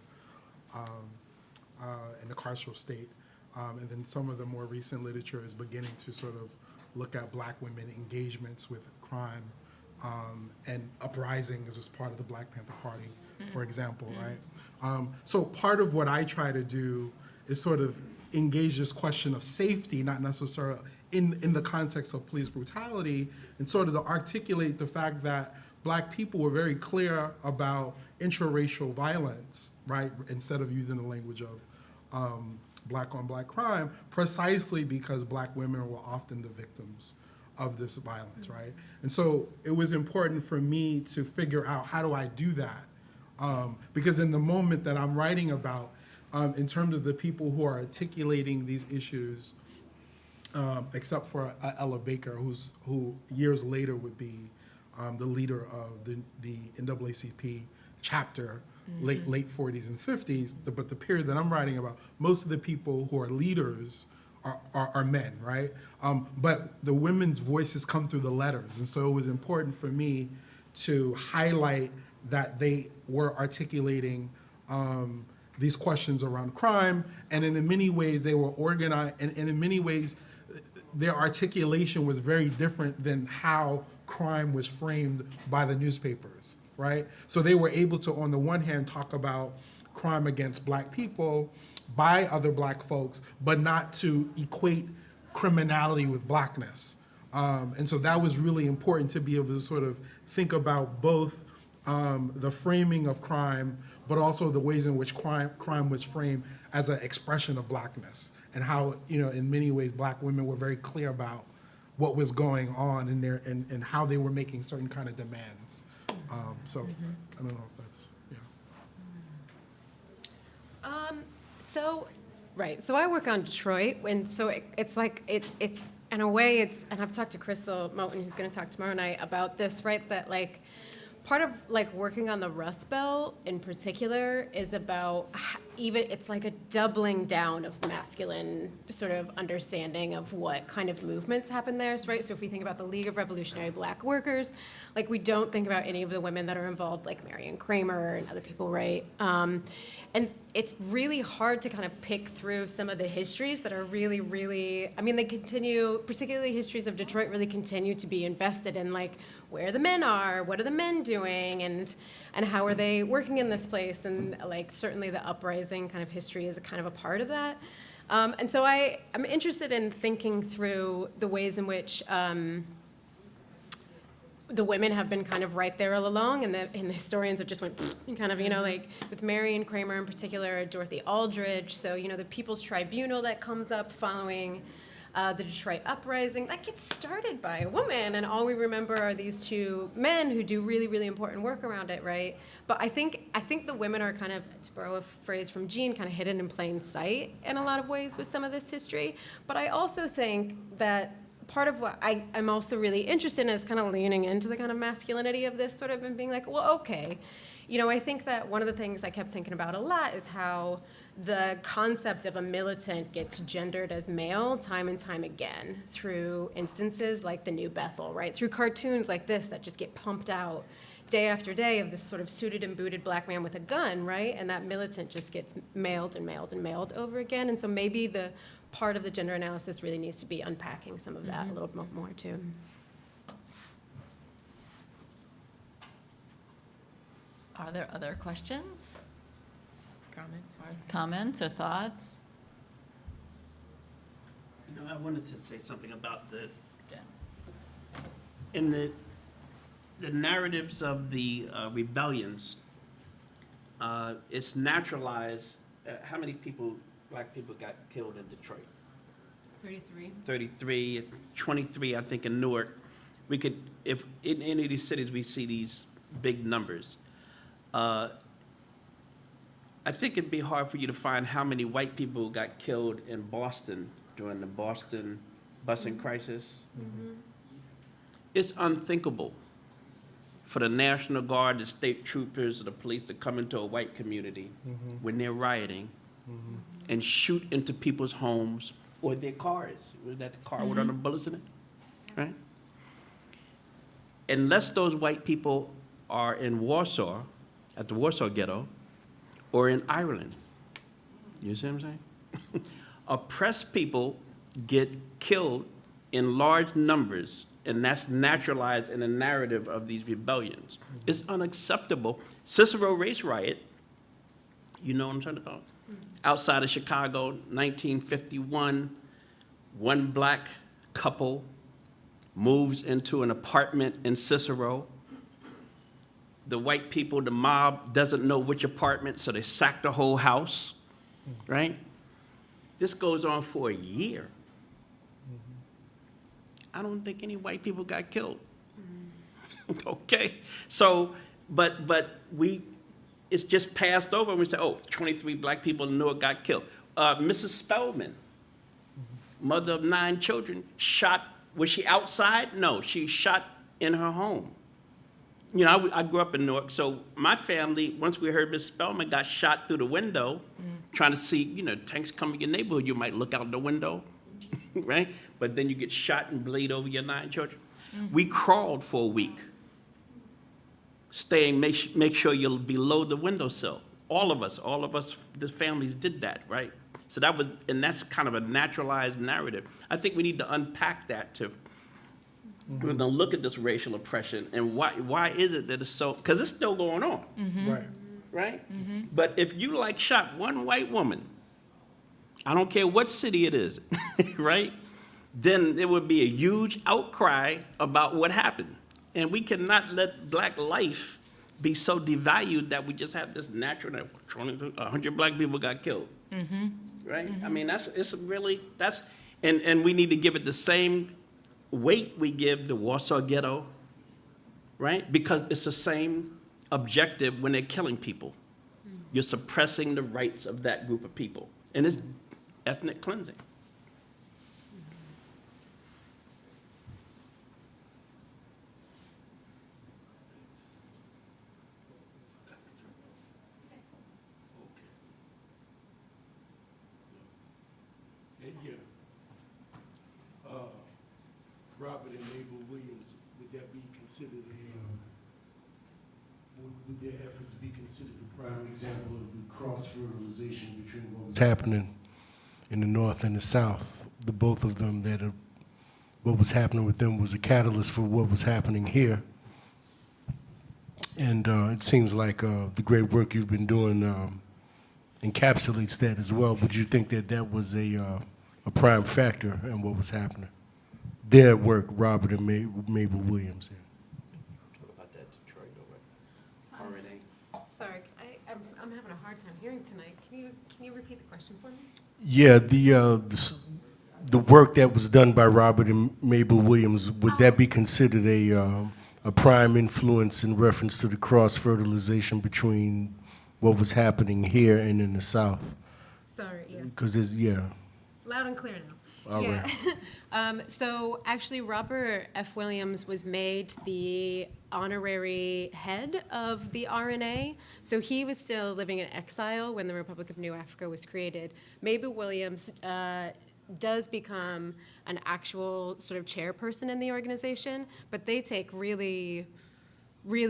in the carceral state. And then some of the more recent literature is beginning to sort of look at Black women engagements with crime and uprisings as part of the Black Panther Party, for example, right? So part of what I try to do is sort of engage this question of safety, not necessarily in the context of police brutality, and sort of to articulate the fact that Black people were very clear about intraracial violence, right? Instead of using the language of Black on Black crime, precisely because Black women were often the victims of this violence, right? And so it was important for me to figure out, how do I do that? Because in the moment that I'm writing about, in terms of the people who are articulating these issues, except for Ella Baker, who years later would be the leader of the NAACP chapter, late 40s and 50s. But the period that I'm writing about, most of the people who are leaders are men, right? But the women's voices come through the letters, and so it was important for me to highlight that they were articulating these questions around crime, and in many ways they were organized, and in many ways their articulation was very different than how crime was framed by the newspapers, right? So they were able to, on the one hand, talk about crime against Black people by other Black folks, but not to equate criminality with Blackness. And so that was really important, to be able to sort of think about both the framing of crime, but also the ways in which crime was framed as an expression of Blackness, and how, in many ways, Black women were very clear about what was going on in there, and how they were making certain kind of demands. So I don't know if that's,
Right, so I work on Detroit, and so it's like, it's, in a way, and I've talked to Crystal Moten, who's gonna talk tomorrow night about this, right, that like, part of like working on the Rust Belt in particular is about it's like a doubling down of masculine sort of understanding of what kind of movements happen there, right? So if we think about the League of Revolutionary Black Workers, like we don't think about any of the women that are involved, like Marion Kramer and other people, right? And it's really hard to kind of pick through some of the histories that are really, really, I mean, they continue, particularly histories of Detroit, really continue to be invested in like where the men are, what are the men doing, and how are they working in this place, and like certainly the uprising kind of history is a kind of a part of that. And so I'm interested in thinking through the ways in which the women have been kind of right there all along, and the historians have just went kind of, like with Marion Kramer in particular, Dorothy Aldridge. So, the People's Tribunal that comes up following the Detroit uprising, that gets started by a woman, and all we remember are these two men who do really, really important work around it, right? But I think the women are kind of, to borrow a phrase from Jean, kind of hidden in plain sight in a lot of ways with some of this history. But I also think that part of what I'm also really interested in is kind of leaning into the kind of masculinity of this sort of, and being like, well, okay. I think that one of the things I kept thinking about a lot is how the concept of a militant gets gendered as male time and time again through instances like the new Bethel, right? Through cartoons like this that just get pumped out day after day of this sort of suited and booted Black man with a gun, right? And that militant just gets mailed and mailed and mailed over again. And so maybe the part of the gender analysis really needs to be unpacking some of that a little bit more too.
Are there other questions?
Comments?
Comments or thoughts?
I wanted to say something about in the narratives of the rebellions, it's naturalized. How many Black people got killed in Detroit?
33.
33, 23, I think, in Newark. We could, if in any of these cities we see these big numbers. I think it'd be hard for you to find how many white people got killed in Boston during the Boston busing crisis. Mm-hmm. It's unthinkable for the National Guard, the state troopers, or the police to come into a white community when they're rioting and shoot into people's homes or their cars. Was that the car with all the bullets in it? Right? Unless those white people are in Warsaw, at the Warsaw Ghetto, or in Ireland. You see what I'm saying? Oppressed people get killed in large numbers, and that's naturalized in the narrative of these rebellions. It's unacceptable. Cicero race riot, you know what I'm talking about? Outside of Chicago, 1951, one Black couple moves into an apartment in Cicero. The white people, the mob, doesn't know which apartment, so they sack the whole house, right? This goes on for a year. I don't think any white people got killed. Okay, so, but it's just passed over, and we say, oh, 23 black people in Newark got killed. Mrs. Spellman, mother of 9 children, shot, was she outside? No, she shot in her home. You know, I grew up in Newark, so my family, once we heard Mrs. Spellman got shot through the window, trying to see, you know, tanks come in your neighborhood, you might look out the window, right? But then you get shot and bleed over your 9 children. We crawled for a week, staying, make sure you're below the windowsill. All of us, the families did that, right? So that was, and that's kind of a naturalized narrative. I think we need to unpack that to, we're gonna look at this racial oppression and why is it that it's so, because it's still going on,
Right.
right? But if you like shot one white woman, I don't care what city it is, right? Then there would be a huge outcry about what happened. And we cannot let black life be so devalued that we just have this natural, 100 black people got killed, right? I mean, and we need to give it the same weight we give the Warsaw Ghetto, right? Because it's the same objective when they're killing people. You're suppressing the rights of that group of people. And it's ethnic cleansing.
And yeah, Robert and Mabel Williams, would that be considered would their efforts be considered a prime example of the cross-fertilization between what was happening in the North and the South? The both of them what was happening with them was a catalyst for what was happening here. And it seems like the great work you've been doing encapsulates that as well. Would you think that that was a prime factor in what was happening? Their work, Robert and Mabel Williams.
What about that Detroit over RNA?
Sorry, I'm having a hard time hearing tonight. Can you repeat the question for me?
Yeah, the work that was done by Robert and Mabel Williams, would that be considered a prime influence in reference to the cross-fertilization between what was happening here and in the South?
Sorry, yeah.
Because there's, yeah.
Loud and clear now.
All
Yeah. So actually, Robert F. Williams was made the honorary head of the RNA. So he was still living in exile when the Republic of New Africa was created. Mabel Williams does become an actual sort of chairperson in the organization, but they take really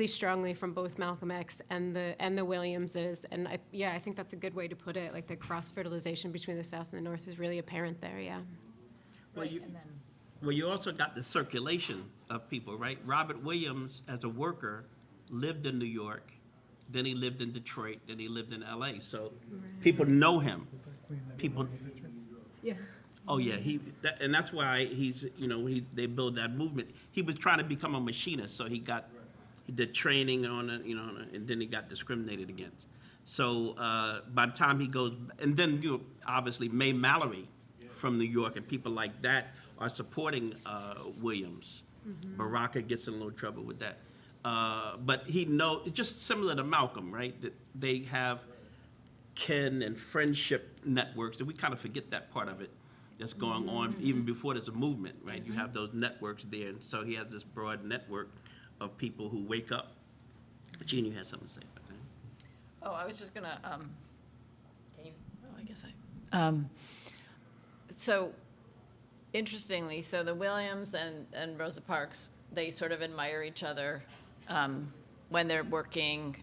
strongly from both Malcolm X and the Williamses, and I think that's a good way to put it. Like the cross-fertilization between the South and the North is really apparent there. Yeah.
Well, you also got the circulation of people, right? Robert Williams, as a worker, lived in New York, then he lived in Detroit, then he lived in LA. So people know him. People.
Yeah.
Oh yeah, and that's why they build that movement. He was trying to become a machinist, so he did training on it, and then he got discriminated against. So by the time he goes, and then obviously May Mallory from New York and people like that are supporting Williams. Baraka gets in a little trouble with that. But it's just similar to Malcolm, right? That they have kin and friendship networks, and we kind of forget that part of it that's going on even before there's a movement, right? You have those networks there, and so he has this broad network of people who wake up. Gene, you had something to say about that.
Oh, I was just gonna, can you, oh, I guess I, so interestingly, so the Williams and Rosa Parks, they sort of admire each other when they're working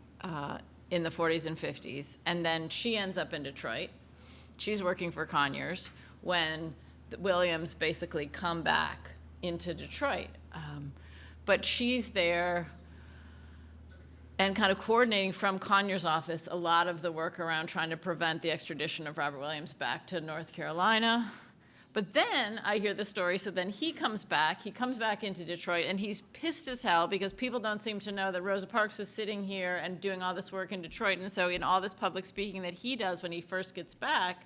in the 40s and 50s. And then she ends up in Detroit. She's working for Conyers when the Williams basically come back into Detroit. But she's there and kind of coordinating from Conyers' office a lot of the work around trying to prevent the extradition of Robert Williams back to North Carolina. But then I hear the story, so then he comes back into Detroit, and he's pissed as hell because people don't seem to know that Rosa Parks is sitting here and doing all this work in Detroit. And so in all this public speaking that he does when he first gets back,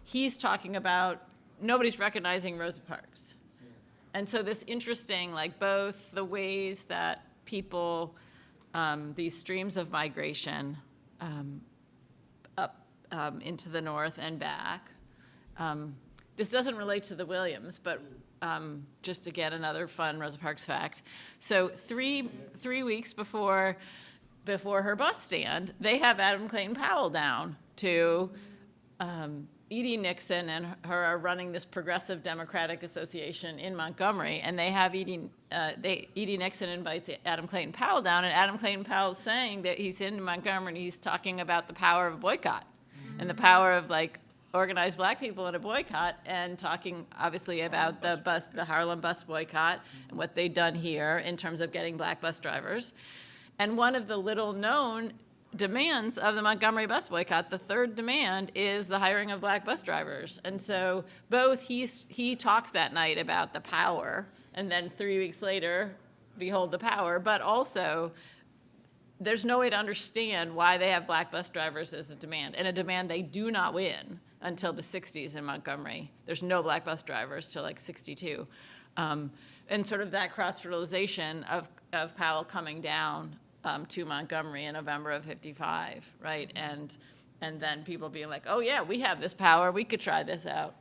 he's talking about nobody's recognizing Rosa Parks. And so this interesting, like both the ways that people, these streams of migration up into the north and back. This doesn't relate to the Williams, but just to get another fun Rosa Parks fact. So three weeks before her bus stand, they have Adam Clayton Powell down to Edie Nixon and her are running this Progressive Democratic Association in Montgomery, and they have Edie Nixon invites Adam Clayton Powell down, and Adam Clayton Powell's saying that he's in Montgomery and he's talking about the power of a boycott and the power of like organized black people in a boycott, and talking obviously about the Harlem bus boycott and what they'd done here in terms of getting black bus drivers. And one of the little known demands of the Montgomery bus boycott, the third demand, is the hiring of black bus drivers. And so both he talks that night about the power, and then 3 weeks later, behold the power, but also there's no way to understand why they have black bus drivers as a demand, and a demand they do not win until the 60s in Montgomery. There's no black bus drivers till like 62. And sort of that cross-fertilization of Powell coming down to Montgomery in November of '55, right? And then people being like, oh yeah, we have this power, we could try this out.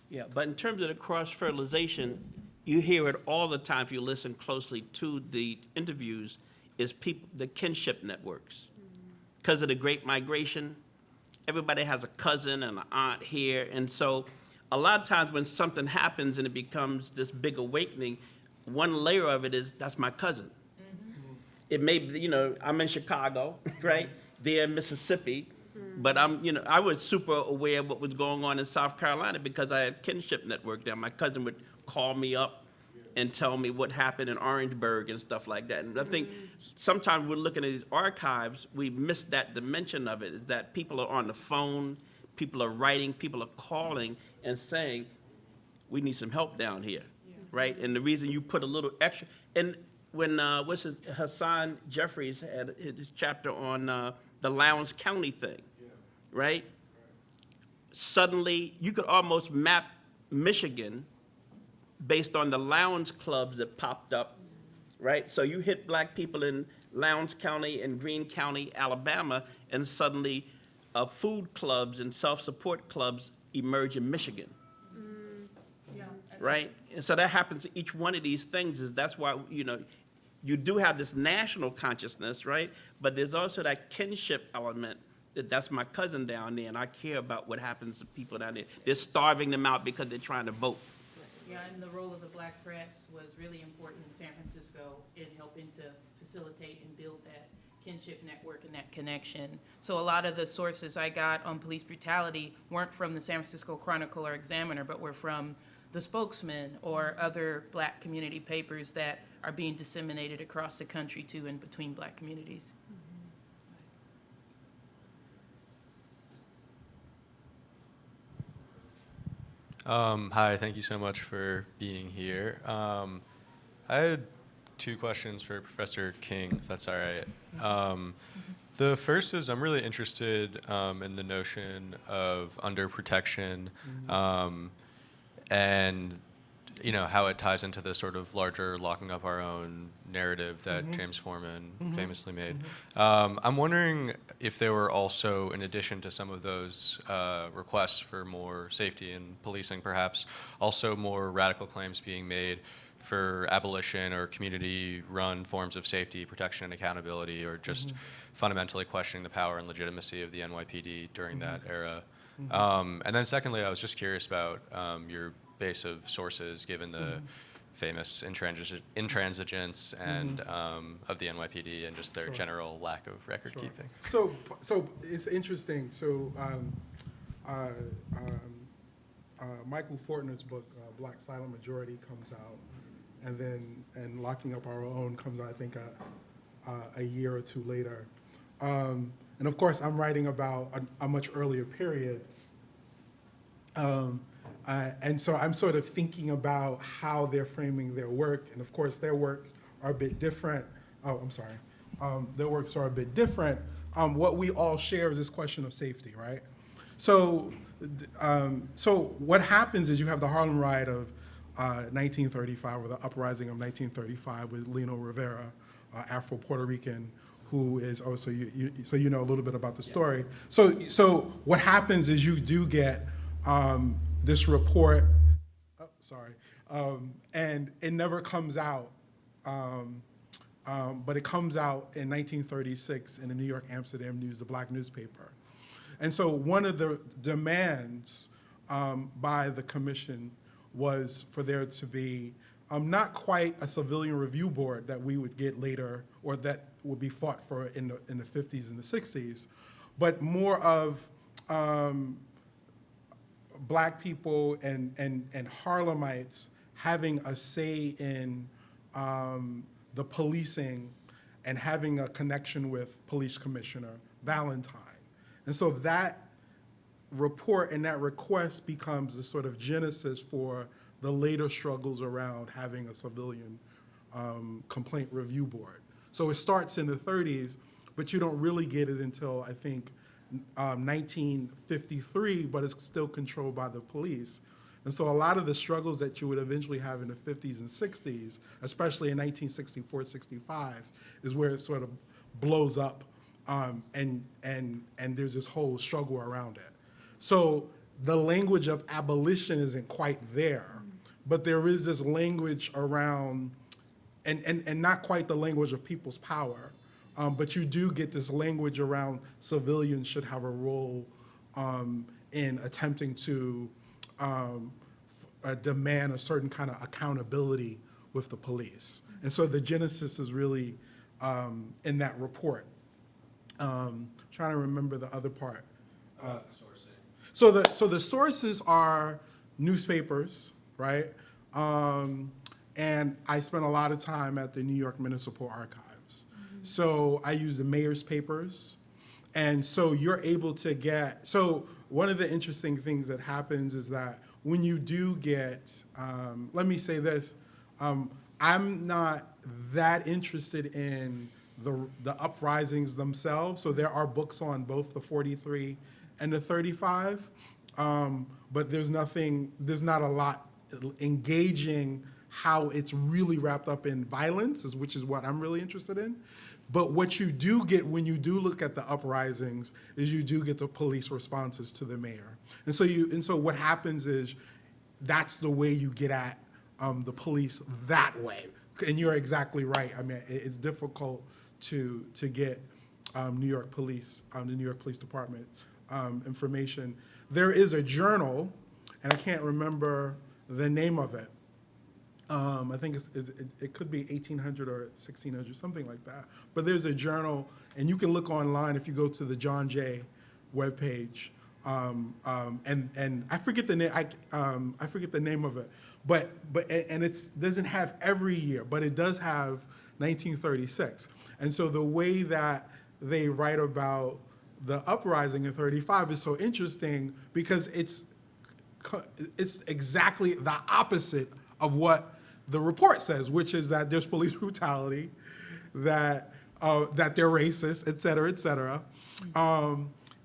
Yeah, but in terms of the cross-fertilization, you hear it all the time if you listen closely to the interviews, is people, the kinship networks. Because of the Great Migration, everybody has a cousin and an aunt here, and so a lot of times when something happens and it becomes this big awakening, one layer of it is, that's my cousin. It may be, I'm in Chicago, right? They're in Mississippi, but I was super aware of what was going on in South Carolina because I had kinship network there. My cousin would call me up and tell me what happened in Orangeburg and stuff like that. And I think sometimes we're looking at these archives, we miss that dimension of it, is that people are on the phone, people are writing, people are calling and saying, we need some help down here, right? And the reason you put a little extra, and when Hassan Jeffries had his chapter on the Lowndes County thing, right? Suddenly, you could almost map Michigan based on the Lowndes clubs that popped up, right? So you hit black people in Lowndes County and Greene County, Alabama, and suddenly food clubs and self-support clubs emerge in Michigan. Right? And so that happens to each one of these things. That's why, you do have this national consciousness, right? But there's also that kinship element that's my cousin down there, and I care about what happens to people down there. They're starving them out because they're trying to vote.
Yeah, and the role of the black press was really important in San Francisco in helping to facilitate and build that kinship network and that connection. So a lot of the sources I got on police brutality weren't from the San Francisco Chronicle or Examiner, but were from the Spokesman or other black community papers that are being disseminated across the country too and between black communities.
Hi, thank you so much for being here. I had two questions for Professor King, if that's all right. The first is I'm really interested in the notion of underprotection and how it ties into the sort of larger locking up our own narrative that James Foreman famously made. I'm wondering if there were also, in addition to some of those requests for more safety and policing perhaps, also more radical claims being made for abolition or community-run forms of safety, protection, and accountability, or just fundamentally questioning the power and legitimacy of the NYPD during that era. And then secondly, I was just curious about your base of sources, given the famous intransigence and of the NYPD and just their general lack of record keeping.
So it's interesting. So Michael Fortner's book, Black Silent Majority, comes out, and Locking Up Our Own comes out, I think, a year or two later. And of course, I'm writing about a much earlier period. And so I'm sort of thinking about how they're framing their work, and of course, their works are a bit different. Oh, I'm sorry. Their works are a bit different. What we all share is this question of safety, right? So, so what happens is you have the Harlem Riot of 1935, or the uprising of 1935 with Lino Rivera, Afro-Puerto Rican, who is also, so you know a little bit about the story. So what happens is you do get this report, and it never comes out, but it comes out in 1936 in the New York Amsterdam News, the black newspaper. And so one of the demands by the commission was for there to be not quite a civilian review board that we would get later, or that would be fought for in the 50s and the 60s, but more of black people and Harlemites having a say in the policing and having a connection with Police Commissioner Valentine. And so that report and that request becomes the sort of genesis for the later struggles around having a civilian complaint review board. So it starts in the 30s, but you don't really get it until, I think, 1953, but it's still controlled by the police. And so a lot of the struggles that you would eventually have in the 50s and 60s, especially in 1964, 65, is where it sort of blows up, and there's this whole struggle around it. So the language of abolition isn't quite there, but there is this language around, and not quite the language of people's power, but you do get this language around civilians should have a role in attempting to demand a certain kind of accountability with the police. And so the genesis is really in that report. Trying to remember the other part. So the sources are newspapers, right? And I spent a lot of time at the New York Municipal Archives. So I use the mayor's papers. And so you're able to get, so one of the interesting things that happens is that when you do get, let me say this, I'm not that interested in the uprisings themselves. So there are books on both the 43 and the 35, but there's not a lot engaging how it's really wrapped up in violence, which is what I'm really interested in. But what you do get when you do look at the uprisings is you do get the police responses to the mayor. And so what happens is that's the way you get at the police that way. And you're exactly right. I mean, it's difficult to get New York Police, the New York Police Department information. There is a journal, and I can't remember the name of it. I think it could be 1800 or 1600, something like that. But there's a journal, and you can look online if you go to the John Jay webpage. And I forget the name. I forget the name of it. But it doesn't have every year, but it does have 1936. And so the way that they write about the uprising in 35 is so interesting because it's exactly the opposite of what the report says, which is that there's police brutality, that they're racist, et cetera, et cetera.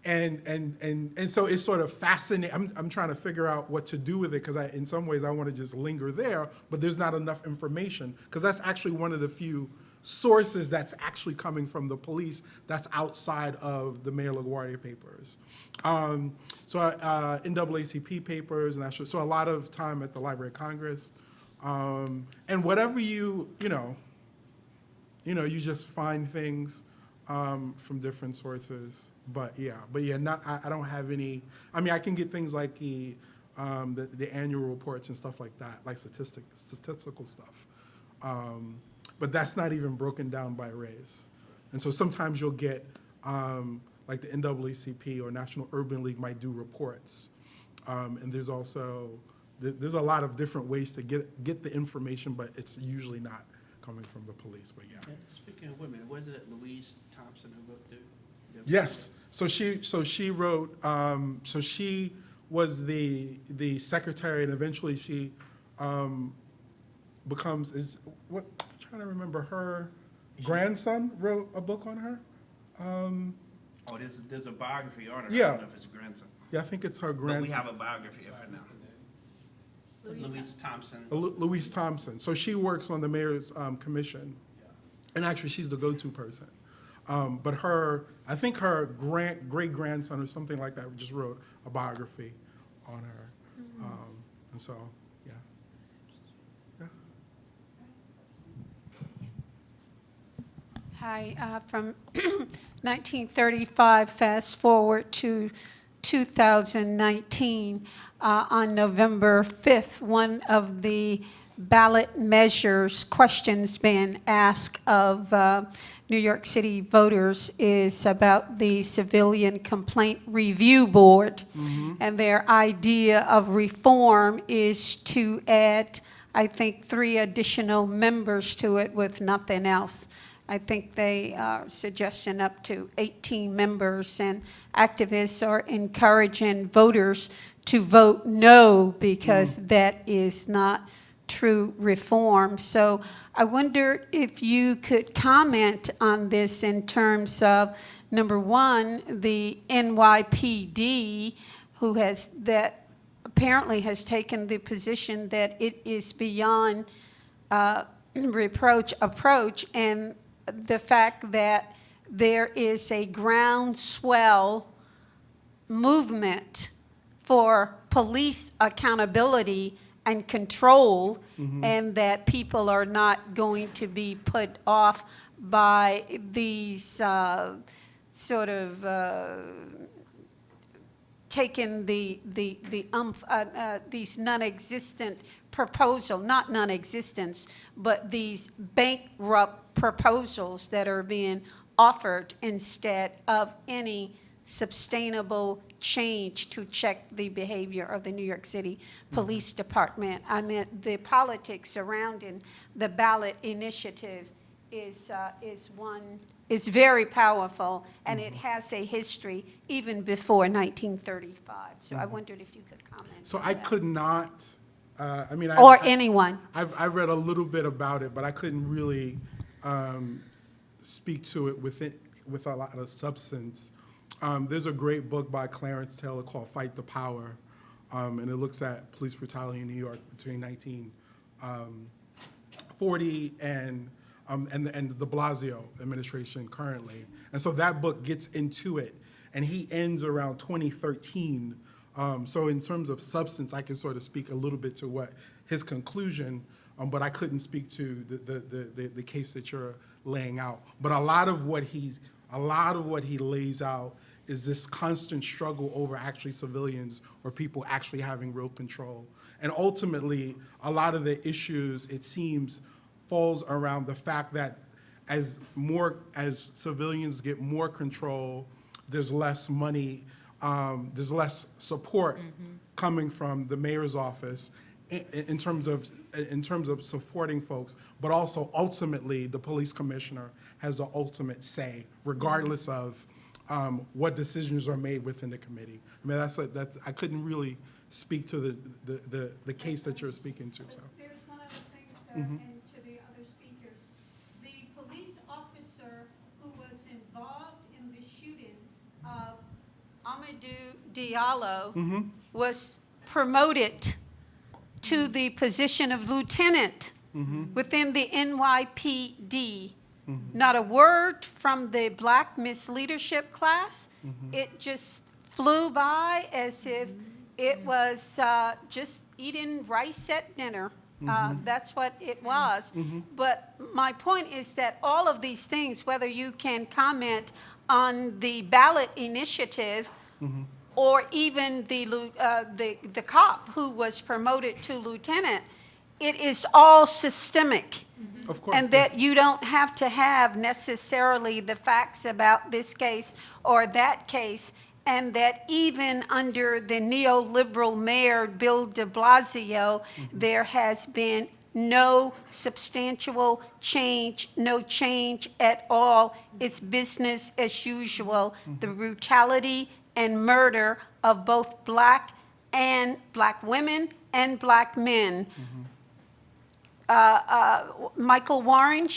And so it's sort of fascinating. I'm trying to figure out what to do with it because in some ways I want to just linger there, but there's not enough information because that's actually one of the few sources that's actually coming from the police that's outside of the Mayor LaGuardia papers. So NAACP papers, and so a lot of time at the Library of Congress. And whatever you just find things from different sources. But yeah, I don't have any. I mean, I can get things like the annual reports and stuff like that, like statistical stuff. But that's not even broken down by race. And so sometimes you'll get, like the NAACP or National Urban League might do reports. And there's also, there's a lot of different ways to get the information, but it's usually not coming from the police, but yeah.
Speaking of women, wasn't it Louise Thompson who wrote the
Yes, so she wrote, so she was the secretary, and eventually she I'm trying to remember, her grandson wrote a book on her.
Oh, there's a biography on her. I
Yeah.
don't know if it's a grandson.
Yeah, I think it's her
But we
grandson.
have a biography of her now. Louise Thompson.
Louise Thompson. So she works on the mayor's commission, and actually she's the go-to person. But I think her great-grandson or something like that just wrote a biography on her. And so, yeah. Yeah.
Hi, from 1935, fast forward to 2019. On November 5th, one of the ballot measures questions being asked of New York City voters is about the Civilian Complaint Review Board. And their idea of reform is to add, I think, 3 additional members to it with nothing else. I think they are suggesting up to 18 members, and activists are encouraging voters to vote no because that is not true reform. So I wondered if you could comment on this in terms of, number one, the NYPD, that apparently has taken the position that it is beyond reproach approach, and the fact that there is a groundswell movement for police accountability and control, and that people are not going to be put off by these sort of taking these non-existent not non-existence, but these bankrupt proposals that are being offered instead of any sustainable change to check the behavior of the New York City Police Department. I mean, the politics surrounding the ballot initiative is very powerful, and it has a history even before 1935. So I wondered if you could comment.
So
on
I
that.
could not,
Or anyone.
I've read a little bit about it, but I couldn't really speak to it with a lot of substance. There's a great book by Clarence Taylor called Fight the Power, and it looks at police brutality in New York between 1940 and the Blasio administration currently. And so that book gets into it, and he ends around 2013. So in terms of substance, I can sort of speak a little bit to what his conclusion, but I couldn't speak to the case that you're laying out. But a lot of what he lays out is this constant struggle over actually civilians or people actually having real control. And ultimately, a lot of the issues, it seems, falls around the fact that as civilians get more control, there's less money, there's less support coming from the mayor's office in terms of supporting folks, but also ultimately the police commissioner has the ultimate say, regardless of what decisions are made within the committee. I mean, I couldn't really speak to the case that you're speaking to. So
There's one other thing, sir, and to the other speakers. The police officer who was involved in the shooting of Amadou Diallo was promoted to the position of lieutenant within the NYPD. Not a word from the Black Miss Leadership class. It just flew by as if it was just eating rice at dinner. That's what it was. But my point is that all of these things, whether you can comment on the ballot initiative or even the cop who was promoted to lieutenant, it is all systemic.
of course,
And that you don't have to have necessarily the facts about this case or that case, and that even under the neoliberal mayor, Bill de Blasio, there has been no substantial change, no change at all. It's business as usual. The brutality and murder of both Black and black women and black men. Michael Warren,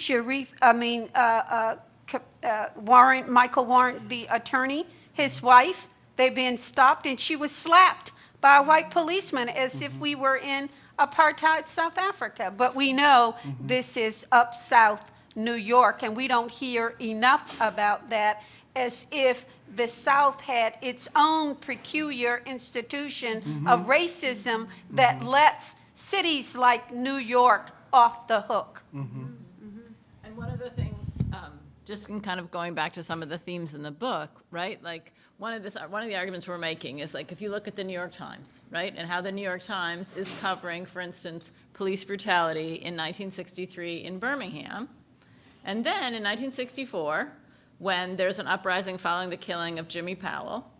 Michael Warren, the attorney, his wife, they've been stopped and she was slapped by a white policeman as if we were in apartheid South Africa. But we know this is up south New York, and we don't hear enough about that, as if the South had its own peculiar institution of racism that lets cities like New York off the hook.
And one of the things, just in kind of going back to some of the themes in the book, right? Like one of the arguments we're making is like if you look at the New York Times, right, and how the New York Times is covering, for instance, police brutality in 1963 in Birmingham, and then in 1964, when there's an uprising following the killing of Jimmy Powell,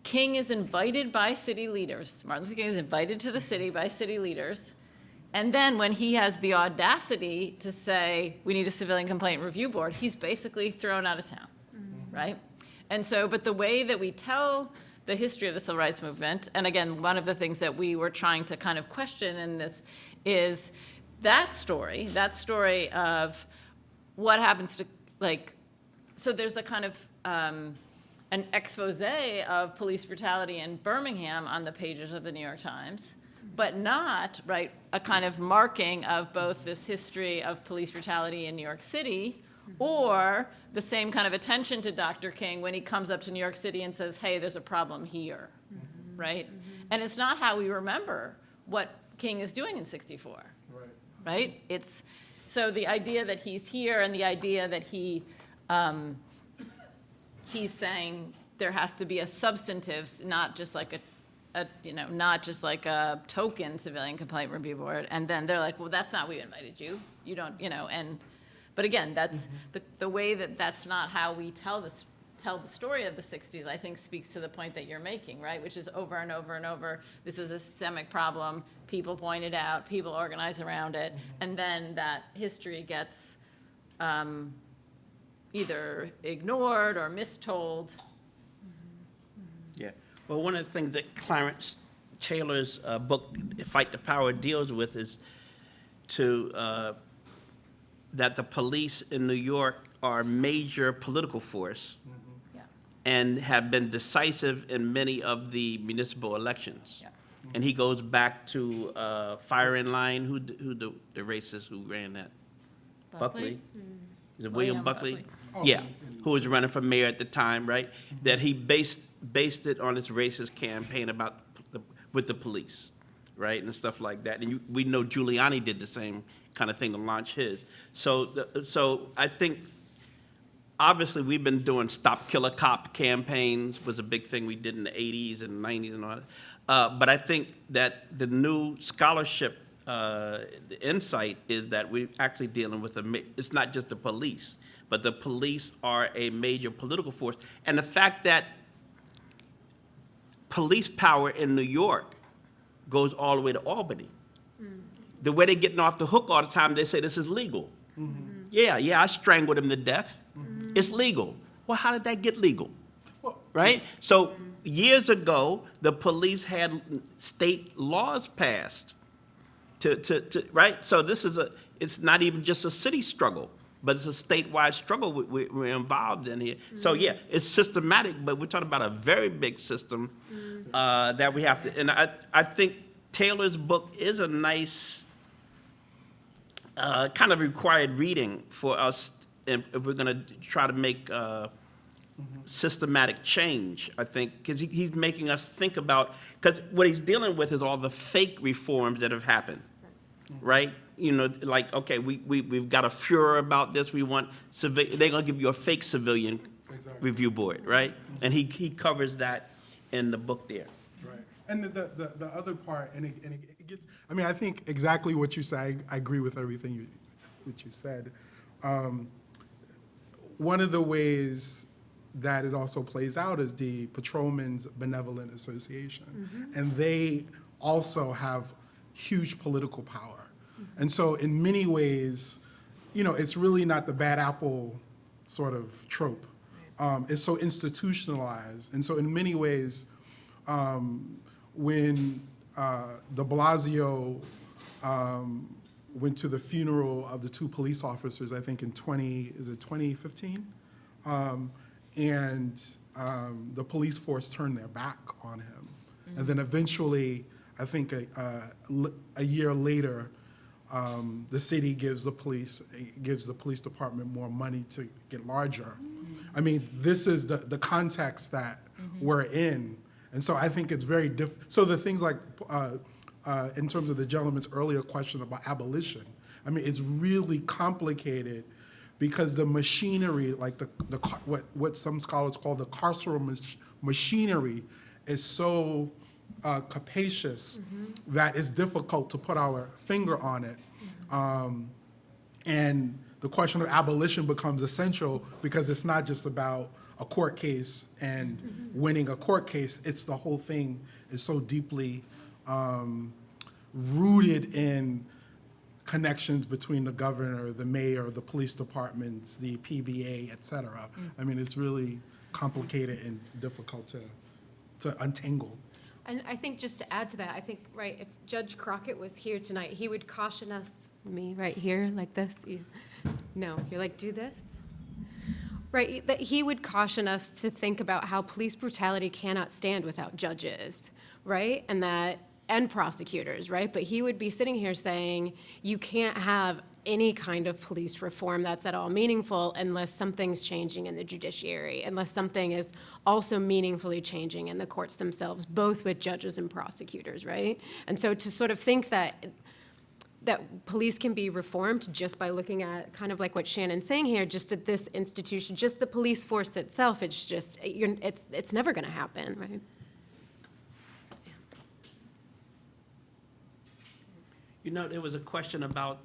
King is invited by city leaders. Martin Luther King is invited to the city by city leaders. And then when he has the audacity to say, we need a civilian complaint review board, he's basically thrown out of town, right? And so, but the way that we tell the history of the civil rights movement, and again, one of the things that we were trying to kind of question in this is that story of what happens to, like, so there's a kind of an expose of police brutality in Birmingham on the pages of the New York Times, but not, right, a kind of marking of both this history of police brutality in New York City or the same kind of attention to Dr. King when he comes up to New York City and says, hey, there's a problem here, right? And it's not how we remember what King is doing in 64, right? It's, so the idea that he's here and the idea that he's saying there has to be a substantive, not just like not just like a token civilian complaint review board. And then they're like, well, that's not, we invited you. You don't, but again, that's the way that's not how we tell the story of the 60s, I think speaks to the point that you're making, right? Which is over and over and over, this is a systemic problem, people point it out, people organize around it, and then that history gets either ignored or mistold.
Yeah. Well, one of the things that Clarence Taylor's book, Fight the Power, deals with is that the police in New York are a major political force and have been decisive in many of the municipal elections.
Yeah.
And he goes back to Fire in Line, who the racist who ran that? Buckley? Is it William Buckley? Yeah, who was running for mayor at the time, right? That he based it on his racist campaign about with the police, right, and stuff like that. And we know Giuliani did the same kind of thing to launch his. So I think obviously we've been doing Stop Killer Cop campaigns was a big thing we did in the 80s and 90s and all that. But I think that the new scholarship, the insight is that we're actually dealing with it's not just the police, but the police are a major political force. And the fact that police power in New York goes all the way to Albany. The way they're getting off the hook all the time, they say this is legal. Yeah, I strangled him to death. It's legal. Well, how did that get legal? Right? So years ago, the police had state laws passed right? So this is it's not even just a city struggle, but it's a statewide struggle we're involved in here. So yeah, it's systematic, but we're talking about a very big system that we have to, and I think Taylor's book is a nice kind of required reading for us if we're gonna try to make systematic change, I think, because he's making us think about, because what he's dealing with is all the fake reforms that have happened, right? Like, okay, we've got a furor about this. We want they're gonna give you a fake civilian review board, right? And he covers that in the book there.
Right. And the other part, and it gets, I mean, I think exactly what you said, I agree with everything what you said. One of the ways that it also plays out is the Patrolmen's Benevolent Association. And they also have huge political power. And so in many ways, it's really not the bad apple sort of trope. It's so institutionalized. And so in many ways, when de Blasio went to the funeral of the two police officers, I think in 2015? And the police force turned their back on him. And then eventually, I think a year later, the city gives the police department more money to get larger. I mean, this is the context that we're in. And so I think it's very so the things like, in terms of the gentleman's earlier question about abolition, I mean, it's really complicated because the machinery, like what some scholars call the carceral machinery, is so capacious that it's difficult to put our finger on it. And the question of abolition becomes essential because it's not just about a court case and winning a court case. It's the whole thing is so deeply rooted in connections between the governor, the mayor, the police departments, the PBA, et cetera. I mean, it's really complicated and difficult to untangle.
And I think just to add to that, I think, right, if Judge Crockett was here tonight, he would caution us, me right here, like this. No, you're like, do this. Right, that he would caution us to think about how police brutality cannot stand without judges, right? And prosecutors, right? But he would be sitting here saying, you can't have any kind of police reform that's at all meaningful unless something's changing in the judiciary, unless something is also meaningfully changing in the courts themselves, both with judges and prosecutors, right? And so to sort of think that police can be reformed just by looking at kind of like what Shannon's saying here, just at this institution, just the police force itself, it's just, it's never gonna happen, right?
You know, there was a question about,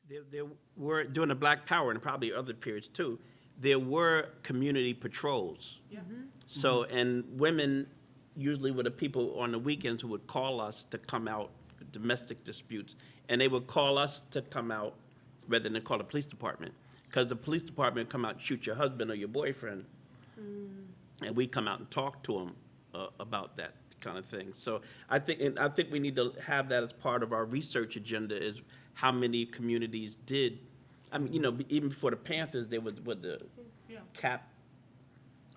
there were, during the Black Power and probably other periods too, there were community patrols. Yeah. So, and women usually were the people on the weekends who would call us to come out with domestic disputes. And they would call us to come out rather than call the police department. Because the police department would come out and shoot your husband or your boyfriend. And we come out and talk to them about that kind of thing. So I think we need to have that as part of our research agenda, is how many communities did. I mean, you know, even before the Panthers, there was the CAP,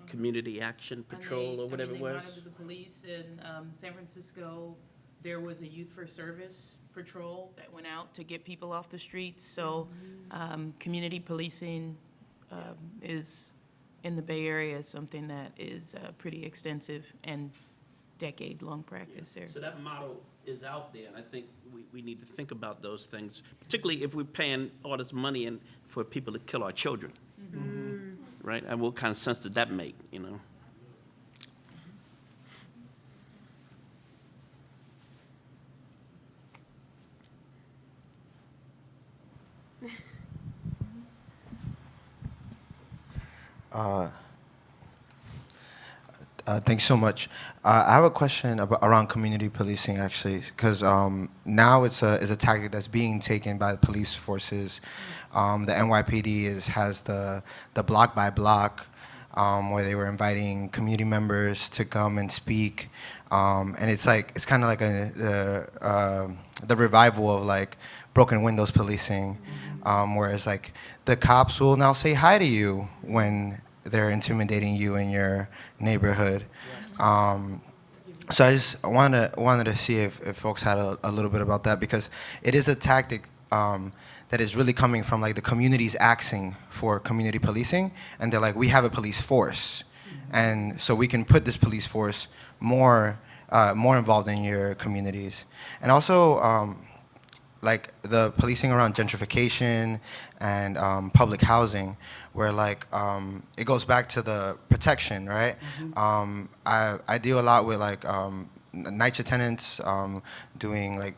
Community Action Patrol, or whatever it was.
They brought the police in San Francisco. There was a Youth for Service patrol that went out to get people off the streets. So community policing is, in the Bay Area, is something that is pretty extensive and decade-long practice there.
So that model is out there, and I think we need to think about those things, particularly if we're paying all this money and for people to kill our children, right? And what kind of sense did that make, you know?
Thanks so much. I have a question around community policing, actually, because now it's a tactic that's being taken by the police forces. The NYPD has the block by block, where they were inviting community members to come and speak, and it's kind of like the revival of like broken windows policing, whereas like the cops will now say hi to you when they're intimidating you in your neighborhood. So I just wanted to see if folks had a little bit about that, because it is a tactic that is really coming from like the communities asking for community policing, and they're like, we have a police force, and so we can put this police force more involved in your communities. And also like the policing around gentrification and public housing, where like it goes back to the protection, right? I deal a lot with like night shift tenants, doing like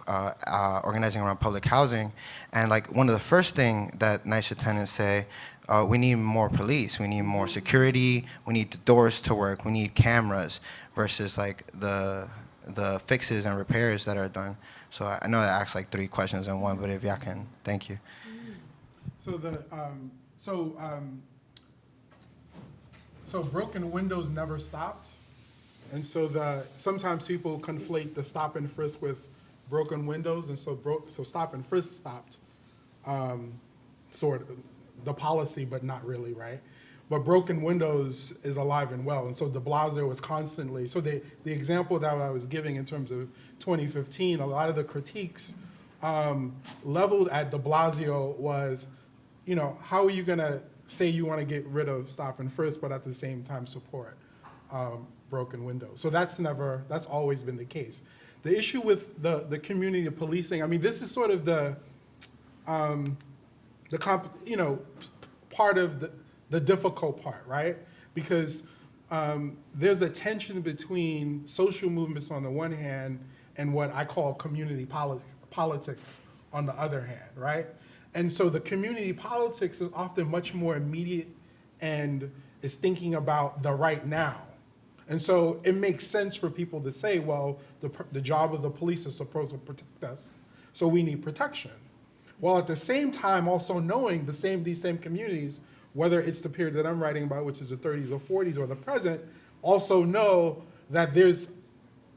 organizing around public housing, and like one of the first thing that night shift tenants say, we need more police, we need more security, we need the doors to work, we need cameras, versus like the fixes and repairs that are done. So I know that I asked like 3 questions in one, but if y'all can, thank you.
So broken windows never stopped. And so sometimes people conflate the stop and frisk with broken windows, and so stop and frisk stopped sort of the policy, but not really, right? But broken windows is alive and well, and so de Blasio was constantly, so the example that I was giving in terms of 2015, a lot of the critiques leveled at de Blasio was, you know, how are you gonna say you wanna get rid of stop and frisk, but at the same time support broken windows? So that's always been the case. The issue with the community of policing, I mean, this is sort of part of the difficult part, right? Because there's a tension between social movements on the one hand and what I call community politics on the other hand, right? And so the community politics is often much more immediate and is thinking about the right now. And so it makes sense for people to say, well, the job of the police is supposed to protect us, so we need protection. While at the same time also knowing these same communities, whether it's the period that I'm writing about, which is the 30s or 40s or the present, also know that there's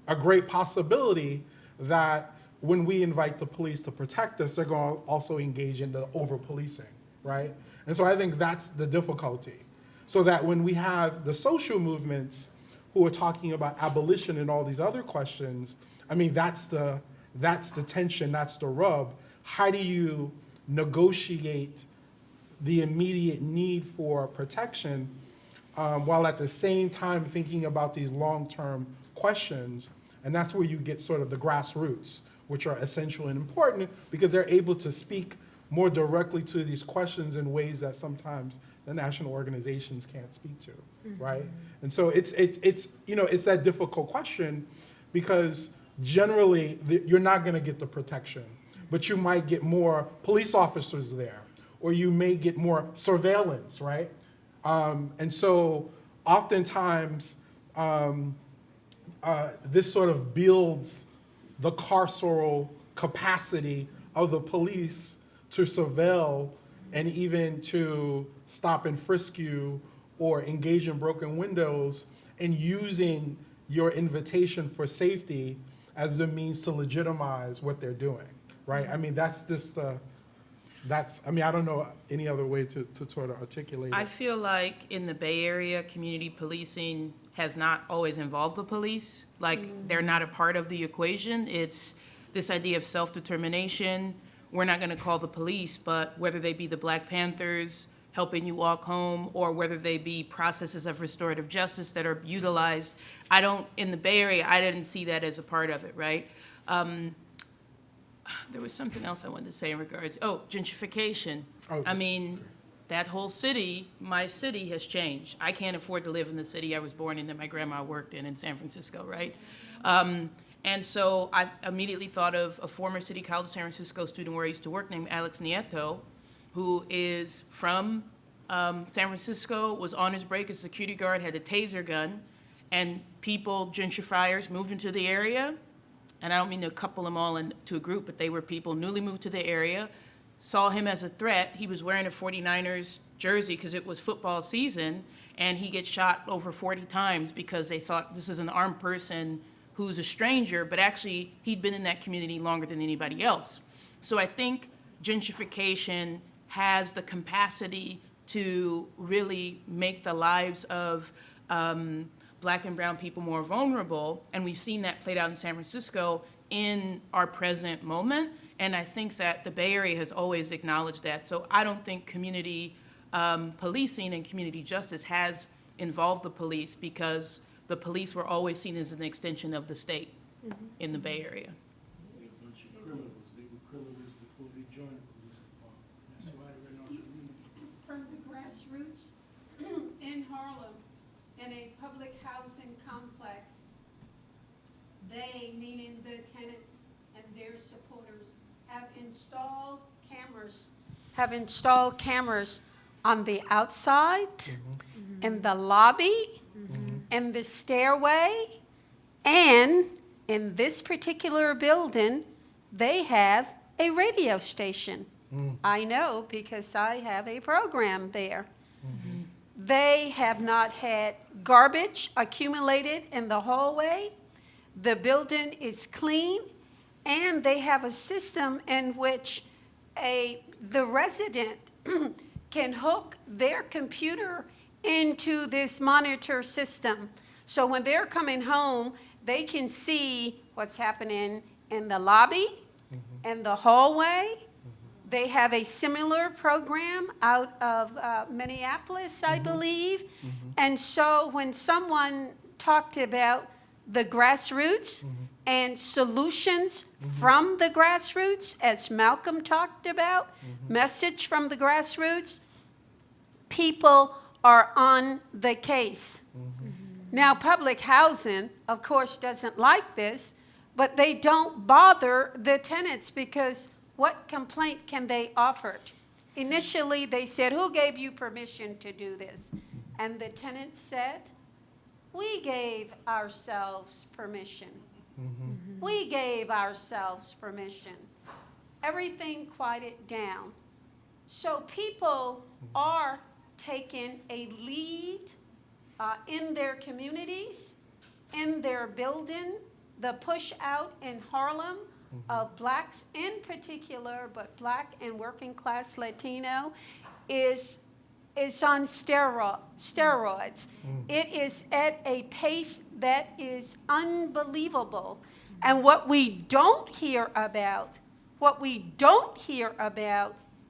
a great possibility that when we invite the police to protect us, they're going to also engage in the over-policing, right? And so I think that's the difficulty. So that when we have the social movements who are talking about abolition and all these other questions, I mean, that's the tension, that's the rub. How do you negotiate the immediate need for protection while at the same time thinking about these long-term questions? And that's where you get sort of the grassroots, which are essential and important because they're able to speak more directly to these questions in ways that sometimes the national organizations can't speak to, right? And so it's that difficult question because generally you're not gonna get the protection, but you might get more police officers there, or you may get more surveillance, right? And so oftentimes this sort of builds the carceral capacity of the police to surveil and even to stop and frisk you or engage in broken windows and using your invitation for safety as the means to legitimize what they're doing, right? I mean, I don't know any other way to sort of articulate
I
it.
feel like in the Bay Area, community policing has not always involved the police. Like, they're not a part of the equation. It's this idea of self-determination. We're not gonna call the police, but whether they be the Black Panthers helping you walk home, or whether they be processes of restorative justice that are utilized, in the Bay Area, I didn't see that as a part of it, right? There was something else I wanted to say in regards, gentrification.
Oh,
I mean, that whole city, my city has changed. I can't afford to live in the city I was born in that my grandma worked in San Francisco, right? And so I immediately thought of a former City College San Francisco student where I used to work named Alex Nieto, who is from San Francisco, was on his break as security guard, had a taser gun, and gentrifiers moved into the area. And I don't mean to couple them all into a group, but they were people newly moved to the area, saw him as a threat. He was wearing a 49ers jersey because it was football season, and he gets shot over 40 times because they thought this is an armed person who's a stranger, but actually he'd been in that community longer than anybody else. So I think gentrification has the capacity to really make the lives of Black and brown people more vulnerable, and we've seen that played out in San Francisco in our present moment, and I think that the Bay Area has always acknowledged that. So I don't think community policing and community justice has involved the police because the police were always seen as an extension of the state in the Bay Area.
They're a bunch of criminals. They were criminals before they joined the police department. That's why they ran off the road.
From the grassroots in Harlem, in a public housing complex, they, meaning the tenants and their supporters, have installed cameras on the outside, in the lobby, in the stairway, and in this particular building, they have a radio station. I know because I have a program there. They have not had garbage accumulated in the hallway. The building is clean, and they have a system in which the resident can hook their computer into this monitor system. So when they're coming home, they can see what's happening in the lobby, in the hallway. They have a similar program out of Minneapolis, I believe. And so when someone talked about the grassroots and solutions from the grassroots, as Malcolm talked about, message from the grassroots, people are on the case. Now, public housing, of course, doesn't like this, but they don't bother the tenants because what complaint can they offer? Initially, they said, who gave you permission to do this? And the tenant said, we gave ourselves permission. We gave ourselves permission. Everything quieted down. So people are taking a lead in their communities, in their building. The push out in Harlem of blacks in particular, but black and working class Latino, is on steroids. It is at a pace that is unbelievable. And what we don't hear about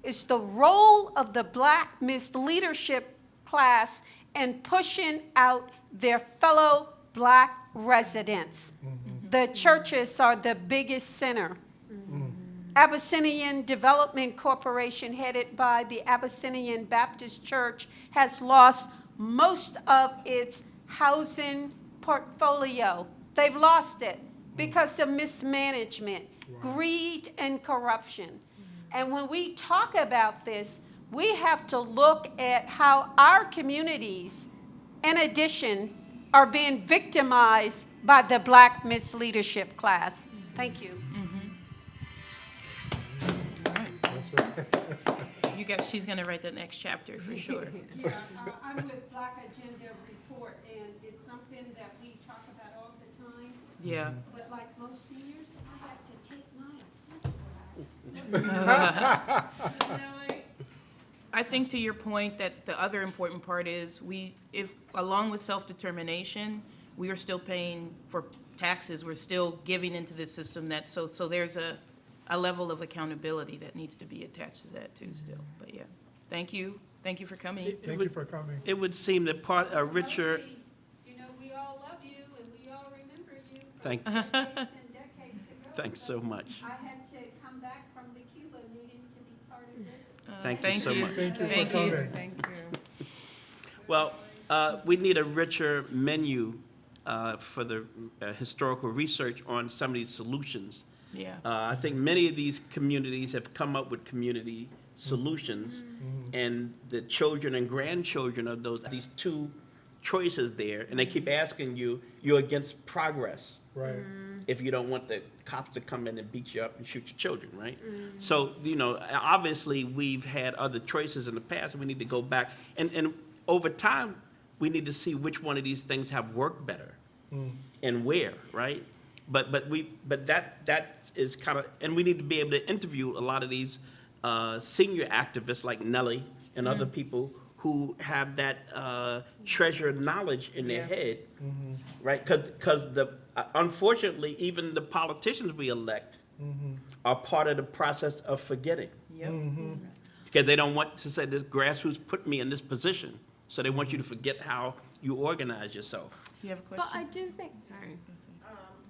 is the role of the black misleadership class in pushing out their fellow black residents. The churches are the biggest center. Abyssinian Development Corporation, headed by the Abyssinian Baptist Church, has lost most of its housing portfolio. They've lost it because of mismanagement, greed, and corruption. And when we talk about this, we have to look at how our communities, in addition, are being victimized by the black misleadership class. Thank you.
She's gonna write the next chapter for sure.
Yeah, I'm with Black Agenda Report, and it's something that we talk about all the time.
Yeah.
But like most seniors, I have to take my assessment.
I think to your point that the other important part is if along with self-determination, we are still paying for taxes, we're still giving into this system so there's a level of accountability that needs to be attached to that too still. But yeah, thank you for coming.
Thank you for coming.
It would seem that a richer,
You know, we all love you, and we all remember you from
Thank-
decades and decades ago.
thanks so much.
I had to come back from the Cuba meeting to be part of this.
Thank you so much.
Thank you for
Thank you.
coming.
Thank you.
Well, we need a richer menu for the historical research on some of these solutions.
Yeah.
I think many of these communities have come up with community solutions, and the children and grandchildren of these two choices there, and they keep asking you, you're against progress
Right.
if you don't want the cops to come in and beat you up and shoot your children, right? So, obviously, we've had other choices in the past, and we need to go back. And over time, we need to see which one of these things have worked better and where, right? But that is kind of, and we need to be able to interview a lot of these senior activists like Nellie and other people who have that treasured knowledge in their head, right? Because unfortunately, even the politicians we elect are part of the process of forgetting.
Yep.
Because they don't want to say this grassroots put me in this position, so they want you to forget how you organize yourself.
You have a
But
question?
I do think, sorry.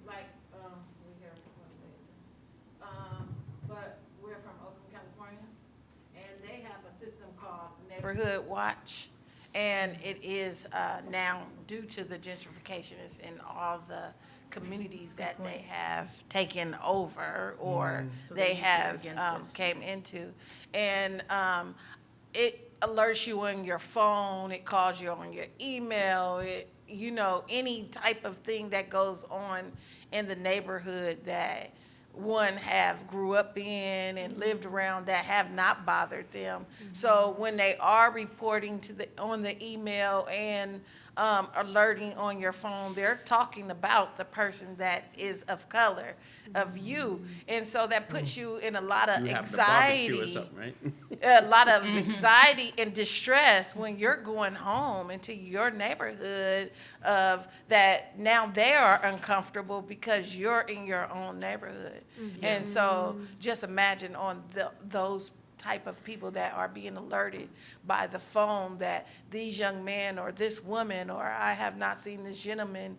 We hear from later. But we're from Oakland, California, and they have a system called Neighborhood Watch. And it is now, due to the gentrification, it's in all the communities that they have taken over or
So
they
they use it
have
against us.
came into. And it alerts you on your phone, it calls you on your email, any type of thing that goes on in the neighborhood that one have grew up in and lived around that have not bothered them. So when they are reporting on the email and alerting on your phone, they're talking about the person that is of color, of you. And so that puts you in a lot of
You have the barbecue or
anxiety,
something, right?
a lot of anxiety and distress when you're going home into your neighborhood of that now they are uncomfortable because you're in your own neighborhood. And so just imagine on those type of people that are being alerted by the phone that these young men or this woman, or I have not seen this gentleman,